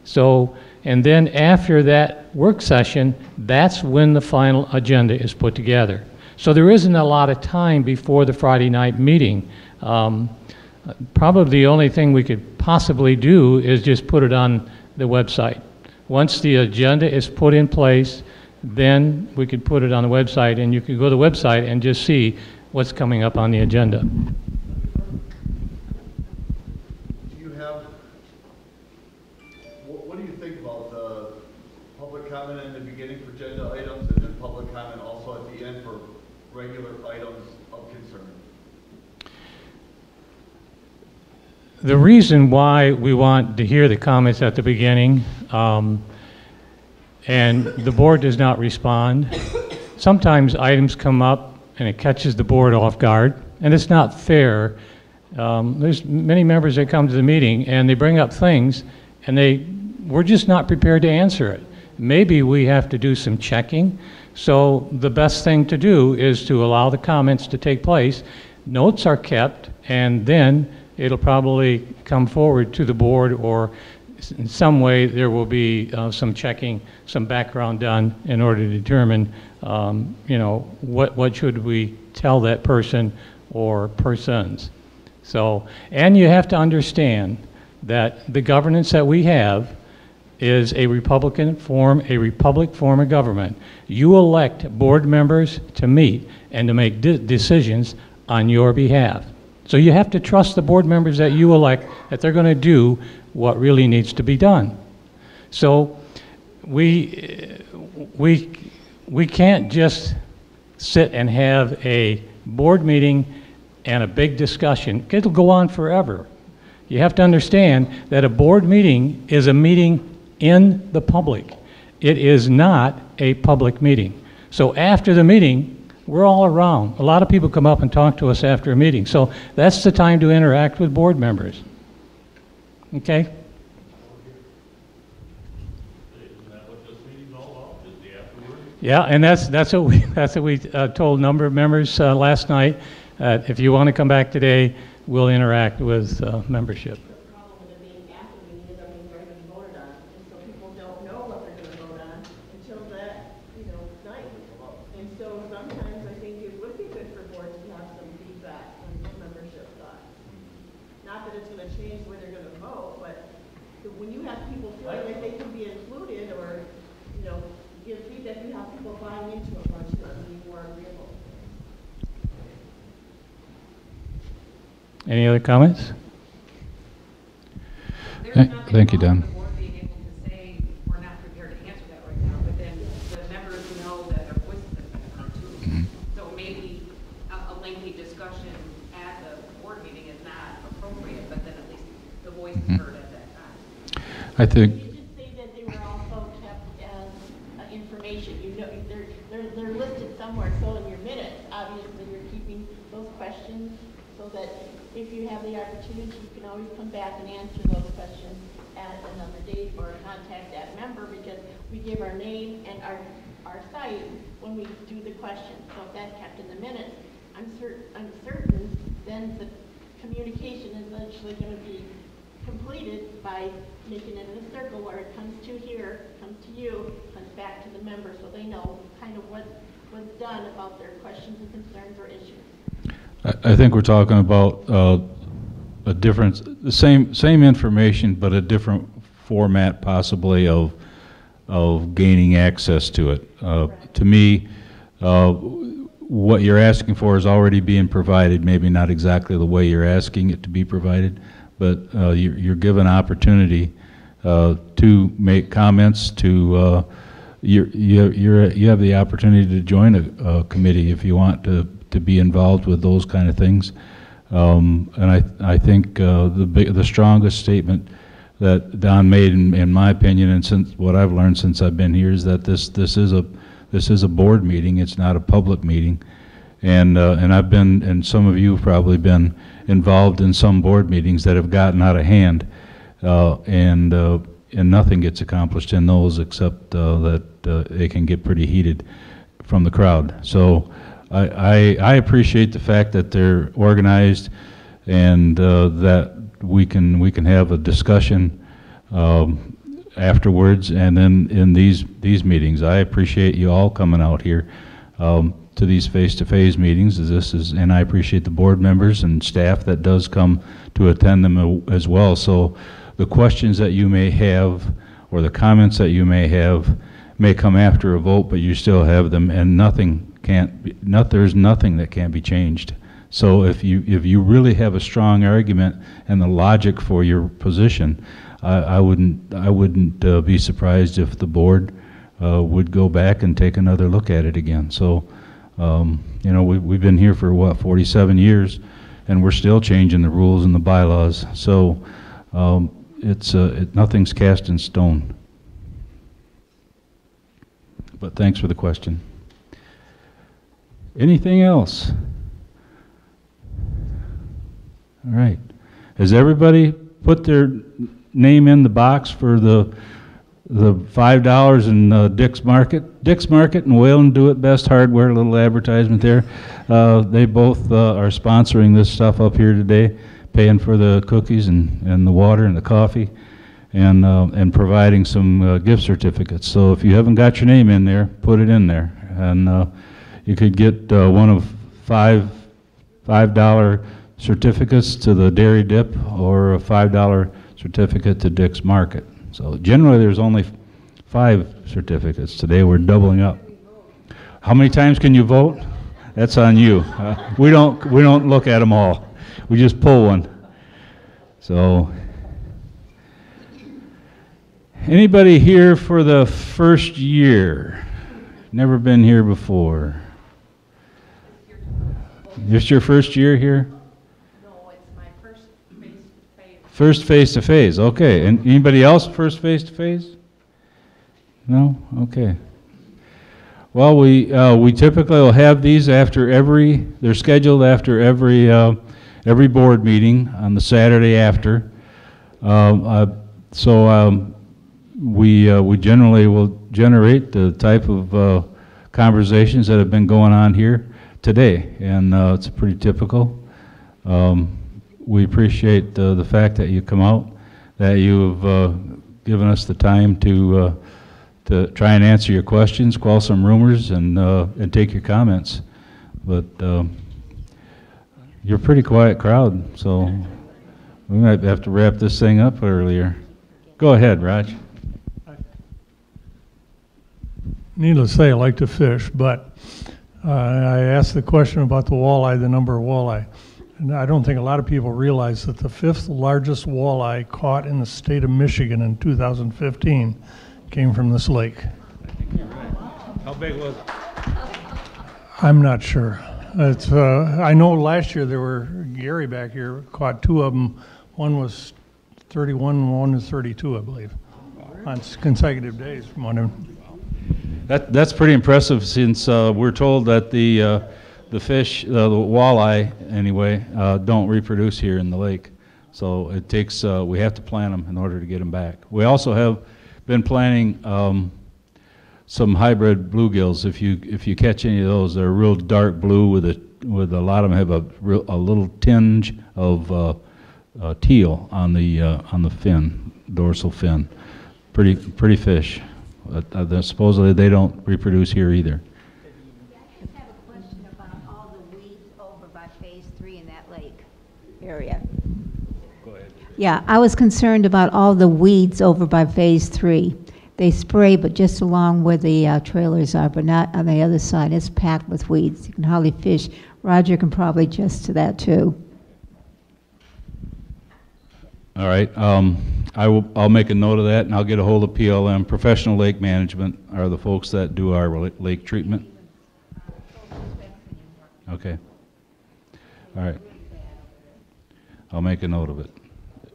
So, and then after that work session, that's when the final agenda is put together. So there isn't a lot of time before the Friday night meeting. Probably the only thing we could possibly do is just put it on the website. Once the agenda is put in place, then we could put it on the website, and you could go to the website and just see what's coming up on the agenda. Do you have, what do you think about the public comment in the beginning for agenda items, and then public comment also at the end for regular items of concern? The reason why we want to hear the comments at the beginning, and the board does not respond, sometimes items come up and it catches the board off guard, and it's not fair. There's many members that come to the meeting and they bring up things, and we're just not prepared to answer it. Maybe we have to do some checking. So the best thing to do is to allow the comments to take place. Notes are kept, and then it'll probably come forward to the board, or in some way there will be some checking, some background done in order to determine, you know, what should we tell that person or persons. So, and you have to understand that the governance that we have is a republic form of government. You elect board members to meet and to make decisions on your behalf. So you have to trust the board members that you elect, that they're going to do what really needs to be done. So we can't just sit and have a board meeting and a big discussion. It'll go on forever. You have to understand that a board meeting is a meeting in the public. It is not a public meeting. So after the meeting, we're all around. A lot of people come up and talk to us after a meeting. So that's the time to interact with board members. Okay? Yeah, and that's what we told a number of members last night. If you want to come back today, we'll interact with membership. Any other comments? Thank you, Don. I think. You just say that they were also kept as information. You know, they're listed somewhere. So in your minutes, obviously, you're keeping those questions so that if you have the opportunity, you can always come back and answer those questions at another date or contact that member, because we give our name and our site when we do the question. So if that's kept in the minutes, I'm certain then the communication is actually going to be completed by making it in a circle where it comes to here, comes to you, comes back to the member, so they know kind of what was done about their questions and concerns or issues. I think we're talking about a different, the same information, but a different format possibly of gaining access to it. To me, what you're asking for is already being provided, maybe not exactly the way you're asking it to be provided, but you're given opportunity to make comments, to you have the opportunity to join a committee if you want to be involved with those kind of things. And I think the strongest statement that Don made, in my opinion, and since what I've learned since I've been here, is that this is a board meeting. It's not a public meeting, and I've been, and some of you have probably been involved in some board meetings that have gotten out of hand, and nothing gets accomplished in those except that they can get pretty heated from the crowd. So I appreciate the fact that they're organized and that we can have a discussion afterwards, and then in these meetings. I appreciate you all coming out here to these face-to-face meetings. And I appreciate the board members and staff that does come to attend them as well. So the questions that you may have or the comments that you may have may come after a vote, but you still have them, and there's nothing that can't be changed. So if you really have a strong argument and the logic for your position, I wouldn't be surprised if the board would go back and take another look at it again. So we've been here for what, 47 years, and we're still changing the rules and the bylaws. So nothing's cast in stone. But thanks for the question. Anything else? All right. Has everybody put their name in the box for the $5 in Dick's Market? Dick's Market and Whalen Do It Best Hardware, a little advertisement there. They both are sponsoring this stuff up here today, paying for the cookies and the water and the coffee, and providing some gift certificates. So if you haven't got your name in there, put it in there. And you could get one of $5 certificates to the Dairy Dip, or a $5 certificate to Dick's Market. So generally there's only 5 certificates. Today we're doubling up. How many times can you vote? That's on you. We don't look at them all. We just pull one. So anybody here for the first year? Never been here before. This your first year here? First face-to-face, okay. And anybody else first face-to-face? No? Okay. Well, we typically will have these they're scheduled after every board meeting on the Saturday after. We generally will generate the type of conversations that have been going on here today, and it's pretty typical. We appreciate the fact that you come out, that you've given us the time to try and answer your questions, quell some rumors, and take your comments. But you're a pretty quiet crowd, so we might have to wrap this thing up earlier. Go ahead, Raj. Needless to say, I like to fish, but I asked the question about the walleye, the number of walleye. And I don't think a lot of people realize that the 5th largest walleye caught in the state of Michigan in 2015 came from this lake. I think you're right. How big was it? I'm not sure. I know last year Gary back here caught 2 of them. One was 31 and one was 32, I believe, on consecutive days from one of them. That's pretty impressive, since we're told that the fish, the walleye anyway, don't reproduce here in the lake. So it takes, we have to plant them in order to get them back. We also have been planting some hybrid bluegills. If you catch any of those, they're real dark blue with a lot of them have a little tinge of teal on the fin, dorsal fin. Pretty fish. Supposedly they don't reproduce here either. I just have a question about all the weeds over by Phase 3 in that lake area. Go ahead. Yeah, I was concerned about all the weeds over by Phase 3. they spray, but just along where the trailers are, but not on the other side. It's packed with weeds. You can hardly fish. Roger can probably attest to that too. All right, I'll make a note of that, and I'll get a hold of PLM. Professional Lake Management are the folks that do our lake treatment. Okay. All right. I'll make a note of it.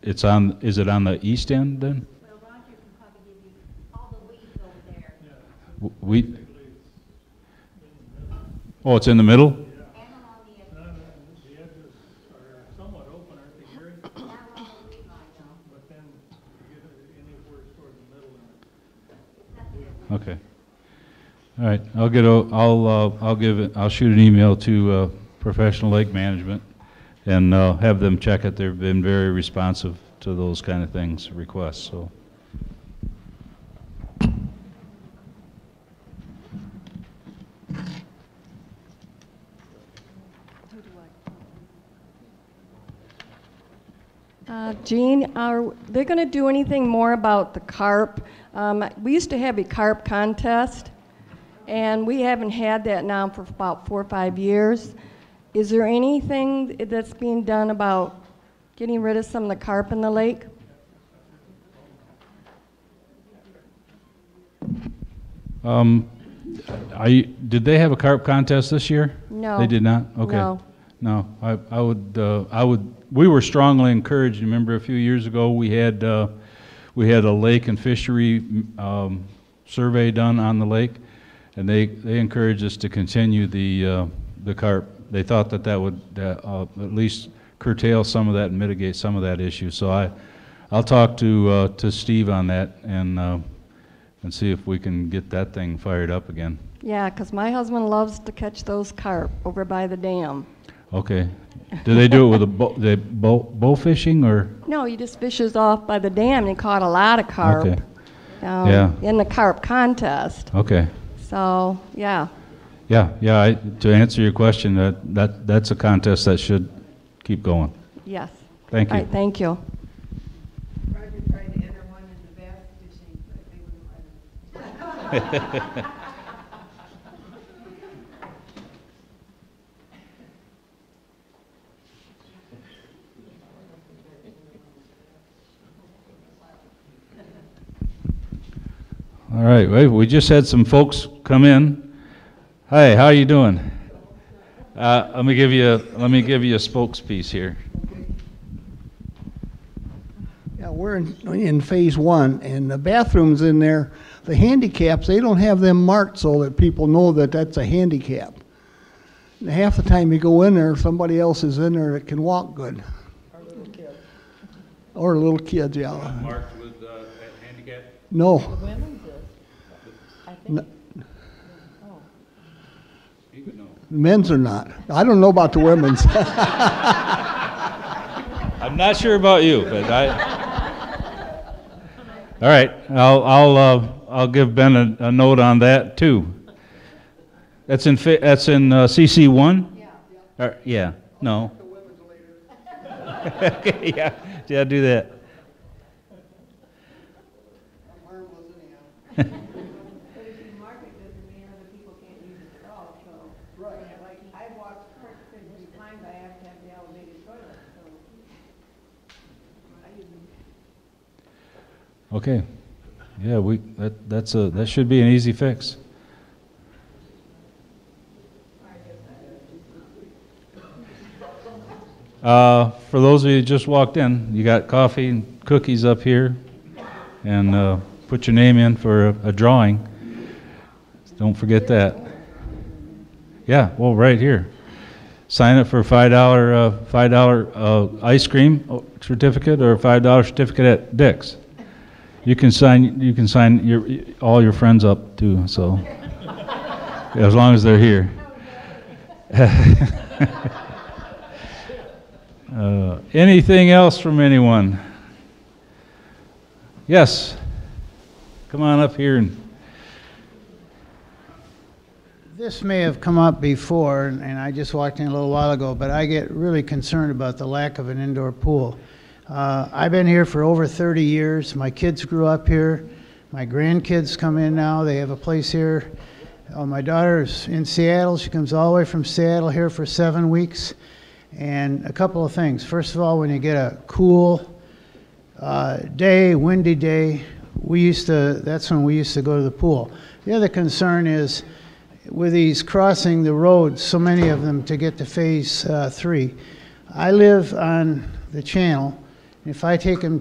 It's on, is it on the east end then? Well, Roger can probably give you all the weeds over there. Wheat? Oh, it's in the middle? Okay. All right. I'll shoot an email to Professional Lake Management and have them check it. They've been very responsive to those kind of things, requests. So. Jean, are they going to do anything more about the carp? We used to have a carp contest, and we haven't had that now for about 4 or 5 years. Is there anything that's being done about getting rid of some of the carp in the lake? Did they have a carp contest this year? No. They did not? Okay. No. We were strongly encouraged. Remember a few years ago we had a lake and fishery survey done on the lake, and they encouraged us to continue the carp. They thought that would at least curtail some of that and mitigate some of that issue. So I'll talk to Steve on that and see if we can get that thing fired up again. Yeah, because my husband loves to catch those carp over by the dam. Okay. Do they do it with bow fishing or? No, he just fishes off by the dam, and he caught a lot of carp. Okay. Yeah. In the carp contest. Okay. So, yeah. Yeah. To answer your question, that's a contest that should keep going. Yes. Thank you. All right, thank you. Roger tried to enter one in the bass fishing, but they wouldn't let him. All right, we just had some folks come in. Hi, how are you doing? Let me give you a spokes piece here. Yeah, we're in phase 1, and the bathrooms in there, the handicaps, they don't have them marked so that people know that that's a handicap. And half the time you go in there, somebody else is in there that can walk good. Or little kids, yeah. Marked with handicap? No. The women's is, I think. Men's are not. I don't know about the women's. I'm not sure about you, but all right, I'll give Ben a note on that too. That's in CC1. Yeah. Yeah. No. Okay. Yeah. Do that. Okay. Yeah, that should be an easy fix. For those of you who just walked in, you got coffee and cookies up here, and put your name in for a drawing. Don't forget that. Yeah, well, right here. Sign up for a $5 ice cream certificate or a $5 certificate at Dick's. You can sign all your friends up too. So as long as they're here. Anything else from anyone? Yes. Come on up here. This may have come up before, and I just walked in a little while ago, but I get really concerned about the lack of an indoor pool. I've been here for over 30 years. My kids grew up here. My grandkids come in now. They have a place here. My daughter's in Seattle. She comes all the way from Seattle here for 7 weeks. And a couple of things. First of all, when you get a cool day, windy day, that's when we used to go to the pool. The other concern is with these crossing the roads, so many of them to get to phase 3. I live on the channel. If I take them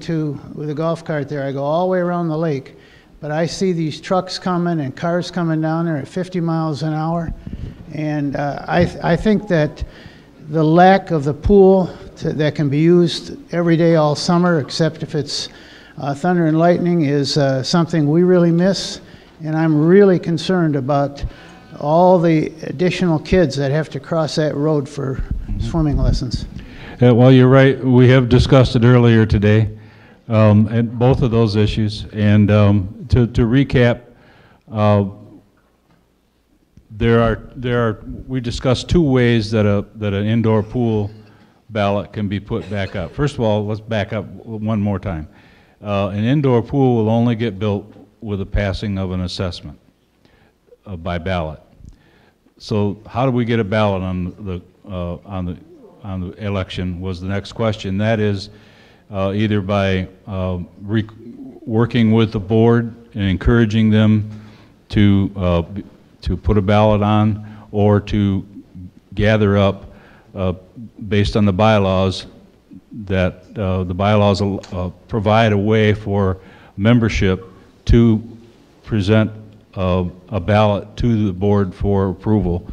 with a golf cart there, I go all the way around the lake. But I see these trucks coming and cars coming down there at 50 miles an hour. And I think that the lack of the pool that can be used every day all summer, except if it's thunder and lightning, is something we really miss. And I'm really concerned about all the additional kids that have to cross that road for swimming lessons. Well, you're right. We have discussed it earlier today, and both of those issues. And to recap, we discussed 2 ways that an indoor pool ballot can be put back up. First of all, let's back up one more time. An indoor pool will only get built with the passing of an assessment by ballot. So how do we get a ballot on the election was the next question. That is either by working with the board and encouraging them to put a ballot on, or to gather up based on the bylaws, that the bylaws provide a way for membership to present a ballot to the board for approval.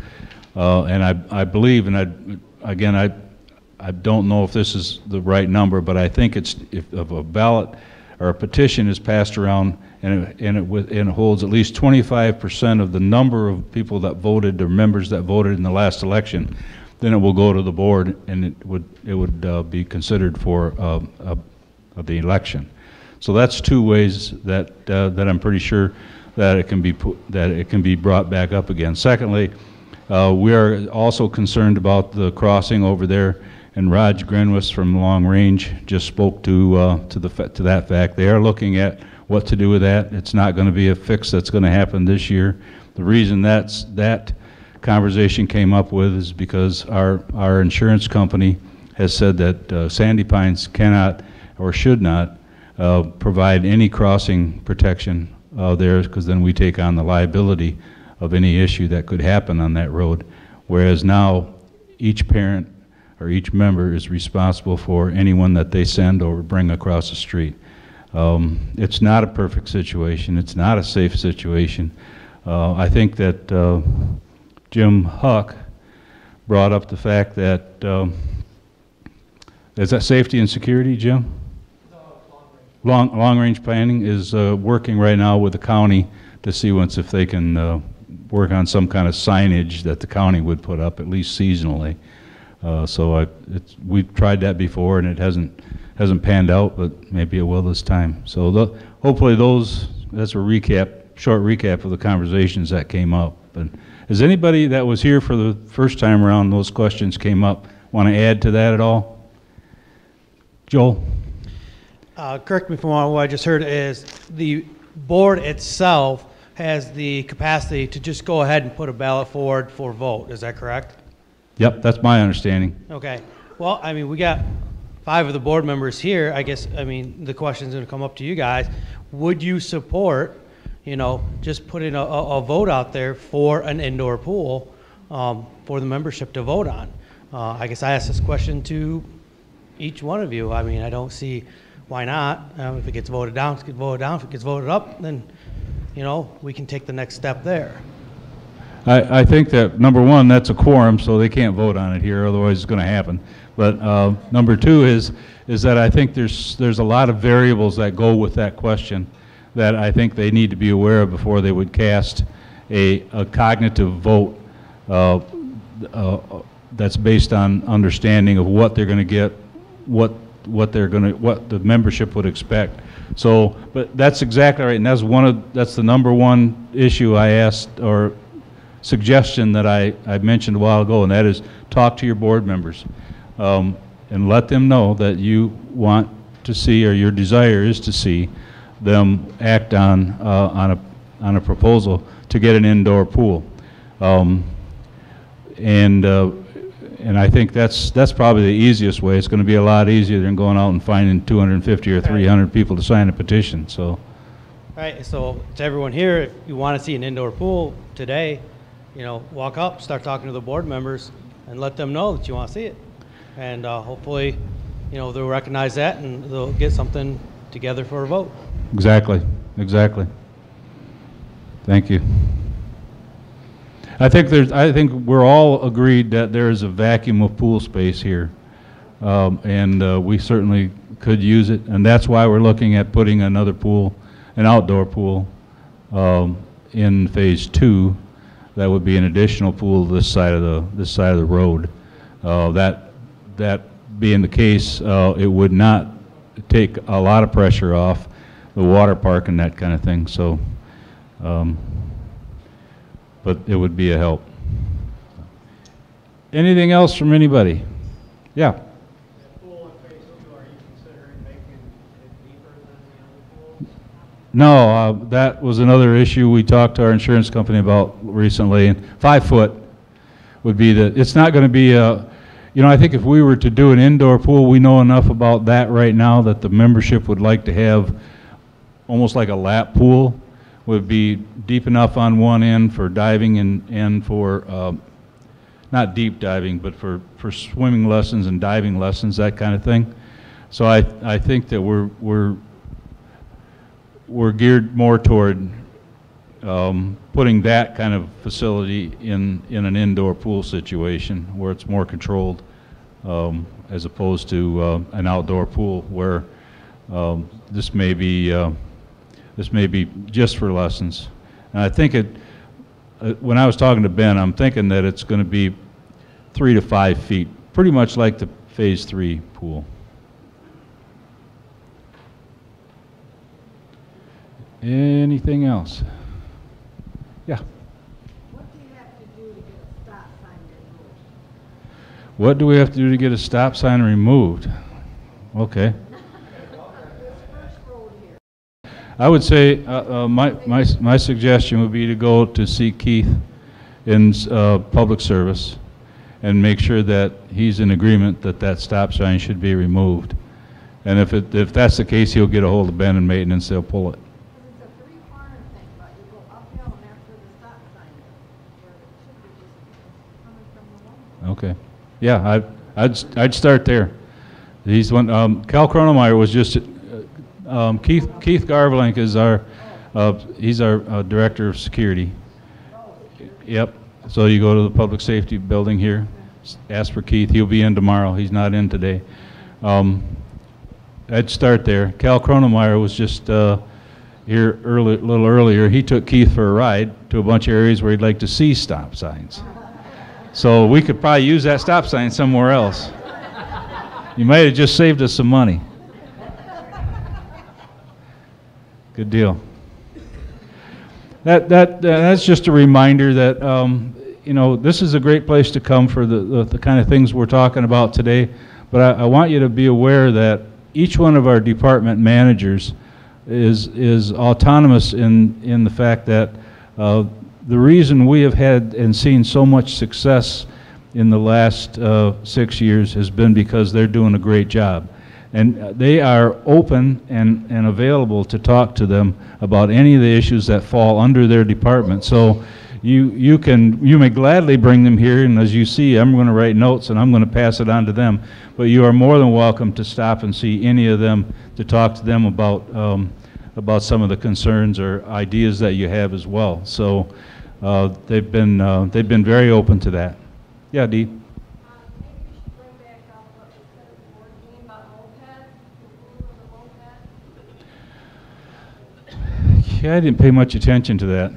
And I believe, and I don't know if this is the right number, but I think it's if a ballot or a petition is passed around and it holds at least 25% of the number of people that voted or members that voted in the last election, then it will go to the board and it would be considered for the election. So that's 2 ways that I'm pretty sure that it can be brought back up again. Secondly, we are also concerned about the crossing over there, and Raj Grenwis from Long Range just spoke to that fact. They are looking at what to do with that. It's not going to be a fix that's going to happen this year. The reason that conversation came up with is because our insurance company has said that Sandy Pines cannot or should not provide any crossing protection there, because then we take on the liability of any issue that could happen on that road. Whereas now each parent or each member is responsible for anyone that they send or bring across the street. It's not a perfect situation. It's not a safe situation. I think that Jim Huck brought up the fact that, is that safety and security, Jim? Long-range planning is working right now with the county to see if they can work on some kind of signage that the county would put up, at least seasonally. We've tried that before and it hasn't panned out, but maybe it will this time. So hopefully that's a short recap of the conversations that came up. But is anybody that was here for the first time around those questions came up want to add to that at all? Joel? Correct me if I'm wrong, what I just heard is the board itself has the capacity to just go ahead and put a ballot forward for vote. Is that correct? Yep, that's my understanding. Okay. Well, I mean, we got 5 of the board members here. I guess, I mean, the question's going to come up to you guys. Would you support, just putting a vote out there for an indoor pool for the membership to vote on? I guess I asked this question to each one of you. I mean, I don't see why not. If it gets voted down, it gets voted down. If it gets voted up, then, we can take the next step there. I think that, number one, that's a quorum, so they can't vote on it here, otherwise it's going to happen. But number 2 is that I think there's a lot of variables that go with that question that I think they need to be aware of before they would cast a cognitive vote that's based on understanding of what they're going to get, what the membership would expect. So, but that's exactly right, and that's the number 1 issue I asked, or suggestion that I mentioned a while ago, and that is talk to your board members and let them know that you want to see, or your desire is to see, them act on a proposal to get an indoor pool. And I think that's probably the easiest way. It's going to be a lot easier than going out and finding 250 or 300 people to sign a petition. So, All right, so to everyone here, if you want to see an indoor pool today, you know, walk up, start talking to the board members, and let them know that you want to see it. And hopefully, you know, they'll recognize that and they'll get something together for a vote. exactly. Thank you. I think we're all agreed that there is a vacuum of pool space here, and we certainly could use it, and that's why we're looking at putting another pool, an outdoor pool, in phase 2. That would be an additional pool this side of the road. That being the case, it would not take a lot of pressure off the water park and that kind of thing. So. But it would be a help. Anything else from anybody? Yeah. No, that was another issue we talked to our insurance company about recently. And 5 foot would be it's not going to be I think if we were to do an indoor pool, we know enough about that right now that the membership would like to have almost like a lap pool. Would be deep enough on one end for diving and for, not deep diving, but for swimming lessons and diving lessons, that kind of thing. So I think that we're geared more toward putting that kind of facility in an indoor pool situation where it's more controlled, as opposed to an outdoor pool where this may be just for lessons. And I think when I was talking to Ben, I'm thinking that it's going to be 3 to 5 feet, pretty much like the phase 3 pool. Anything else? Yeah. What do we have to do to get a stop sign removed? Okay. I would say my suggestion would be to go to see Keith in public service and make sure that he's in agreement that stop sign should be removed. And if that's the case, he'll get a hold of Ben and maintenance. They'll pull it. Okay. Yeah, I'd start there. He's one. Cal Cronemeyer was just. Keith Garvelink is he's our director of security. Yep. So you go to the public safety building here, ask for Keith. He'll be in tomorrow. He's not in today. I'd start there. Cal Cronemeyer was just here a little earlier. He took Keith for a ride to a bunch of areas where he'd like to see stop signs. So we could probably use that stop sign somewhere else. You might have just saved us some money. Good deal. That's just a reminder that this is a great place to come for the kind of things we're talking about today. But I want you to be aware that each one of our department managers is autonomous in the fact that the reason we have had and seen so much success in the last 6 years has been because they're doing a great job. And they are open and available to talk to them about any of the issues that fall under their department. So you may gladly bring them here, and as you see, I'm going to write notes and I'm going to pass it on to them. But you are more than welcome to stop and see any of them, to talk to them about some of the concerns or ideas that you have as well. So they've been very open to that. Yeah, Dee. Yeah, I didn't pay much attention to that.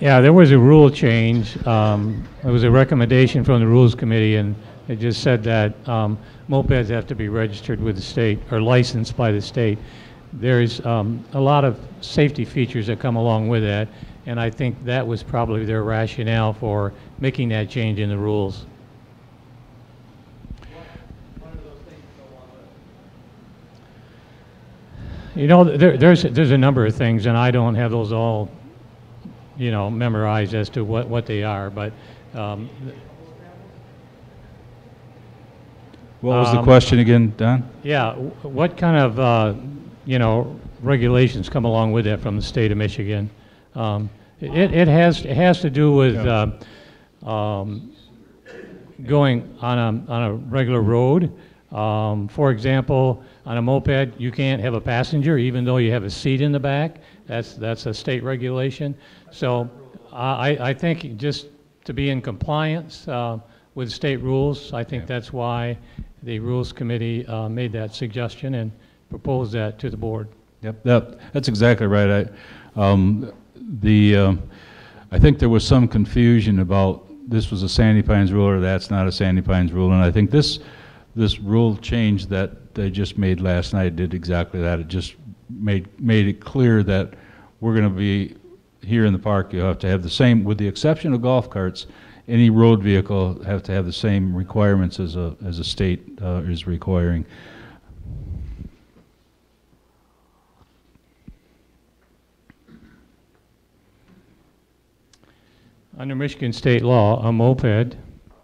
Yeah, there was a rule change. There was a recommendation from the Rules Committee, and it just said that mopeds have to be registered with the state or licensed by the state. There's a lot of safety features that come along with that, and I think that was probably their rationale for making that change in the rules. You know, there's a number of things, and I don't have those all, you know, memorized as to what they are, but what was the question again, Don? Yeah, what kind of, you know, regulations come along with that from the state of Michigan? It has to do with going on a regular road. For example, on a moped, you can't have a passenger even though you have a seat in the back. That's a state regulation. So I think just to be in compliance with state rules, I think that's why the Rules Committee made that suggestion and proposed that to the board. Yep, that's exactly right. I think there was some confusion about this was a Sandy Pines rule or that's not a Sandy Pines rule, and I think this rule change that they just made last night did exactly that. It just made it clear that we're going to be here in the park. You have to have the same, with the exception of golf carts, any road vehicle have to have the same requirements as a state is requiring. Under Michigan state law, a moped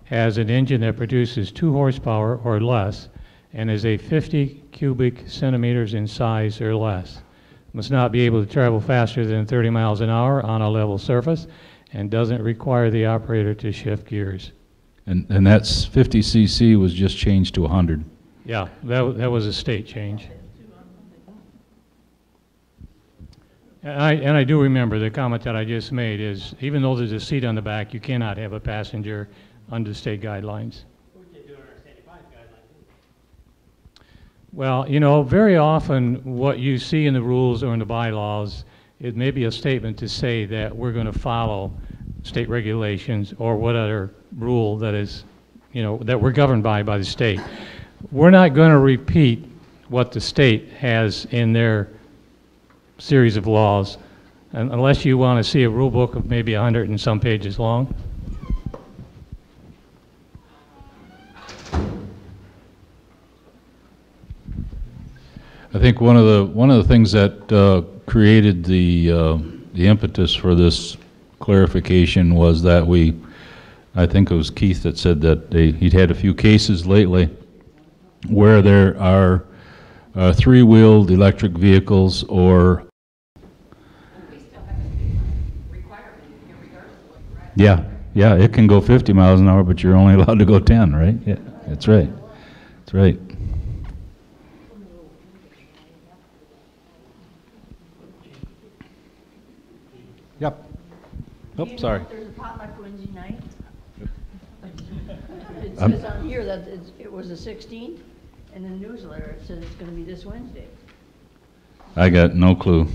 has an engine that produces 2 horsepower or less and is a 50 cubic centimeters in size or less. Must not be able to travel faster than 30 miles an hour on a level surface and doesn't require the operator to shift gears. And that's 50 cc was just changed to 100. Yeah, that was a state change. And I do remember the comment that I just made is, even though there's a seat on the back, you cannot have a passenger under state guidelines. Well, you know, very often what you see in the rules or in the bylaws, it may be a statement to say that we're going to follow state regulations or what other rule that is, you know, that we're governed by the state. We're not going to repeat what the state has in their series of laws, unless you want to see a rule book of maybe 100 and some pages long. I think one of the things that created the impetus for this clarification was that I think it was Keith that said that he'd had a few cases lately where there are 3-wheeled electric vehicles or yeah, it can go 50 miles an hour, but you're only allowed to go 10, right? Yeah, that's right. That's right. Yep. Oh, sorry. There's a potluck Wednesday night. It says on here that it was the 16th, and in the newsletter it says it's going to be this Wednesday. I got no clue.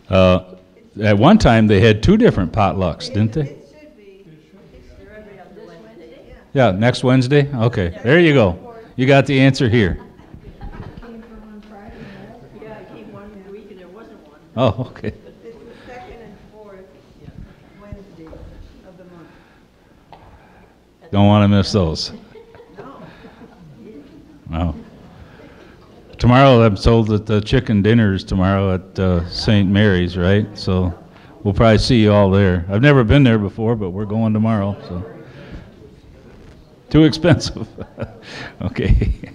At one time they had 2 different potlucks, didn't they? It should be. They're every other Wednesday. Yeah, next Wednesday? Okay, there you go. You got the answer here. Yeah, I came one week and there wasn't one. Oh, okay. It's the 2nd and 4th Wednesday of the month. Don't want to miss those. No. Tomorrow, I'm told that the chicken dinner is tomorrow at St. Mary's, right? So we'll probably see you all there. I've never been there before, but we're going tomorrow. So too expensive. Okay.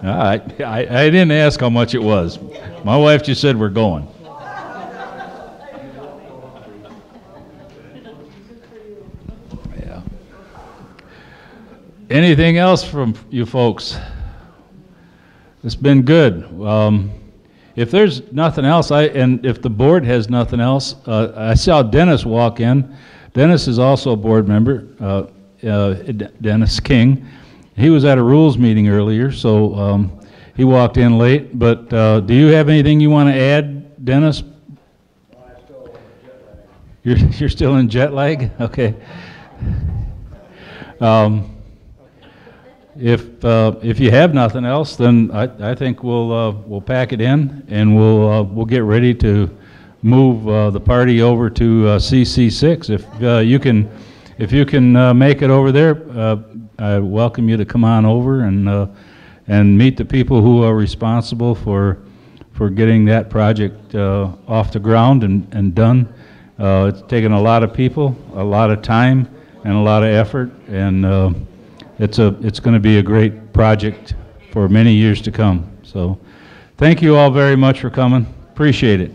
I didn't ask how much it was. My wife just said we're going. Yeah. Anything else from you folks? It's been good. If there's nothing else, and if the board has nothing else, I saw Dennis walk in. Dennis is also a board member, Dennis King. He was at a rules meeting earlier, so he walked in late. But do you have anything you want to add, Dennis? You're still in jet lag? Okay. If you have nothing else, then I think we'll pack it in and we'll get ready to move the party over to CC6. If you can make it over there, I welcome you to come on over and and meet the people who are responsible for getting that project off the ground and done. It's taken a lot of people, a lot of time, and a lot of effort, and it's going to be a great project for many years to come. So thank you all very much for coming. Appreciate it.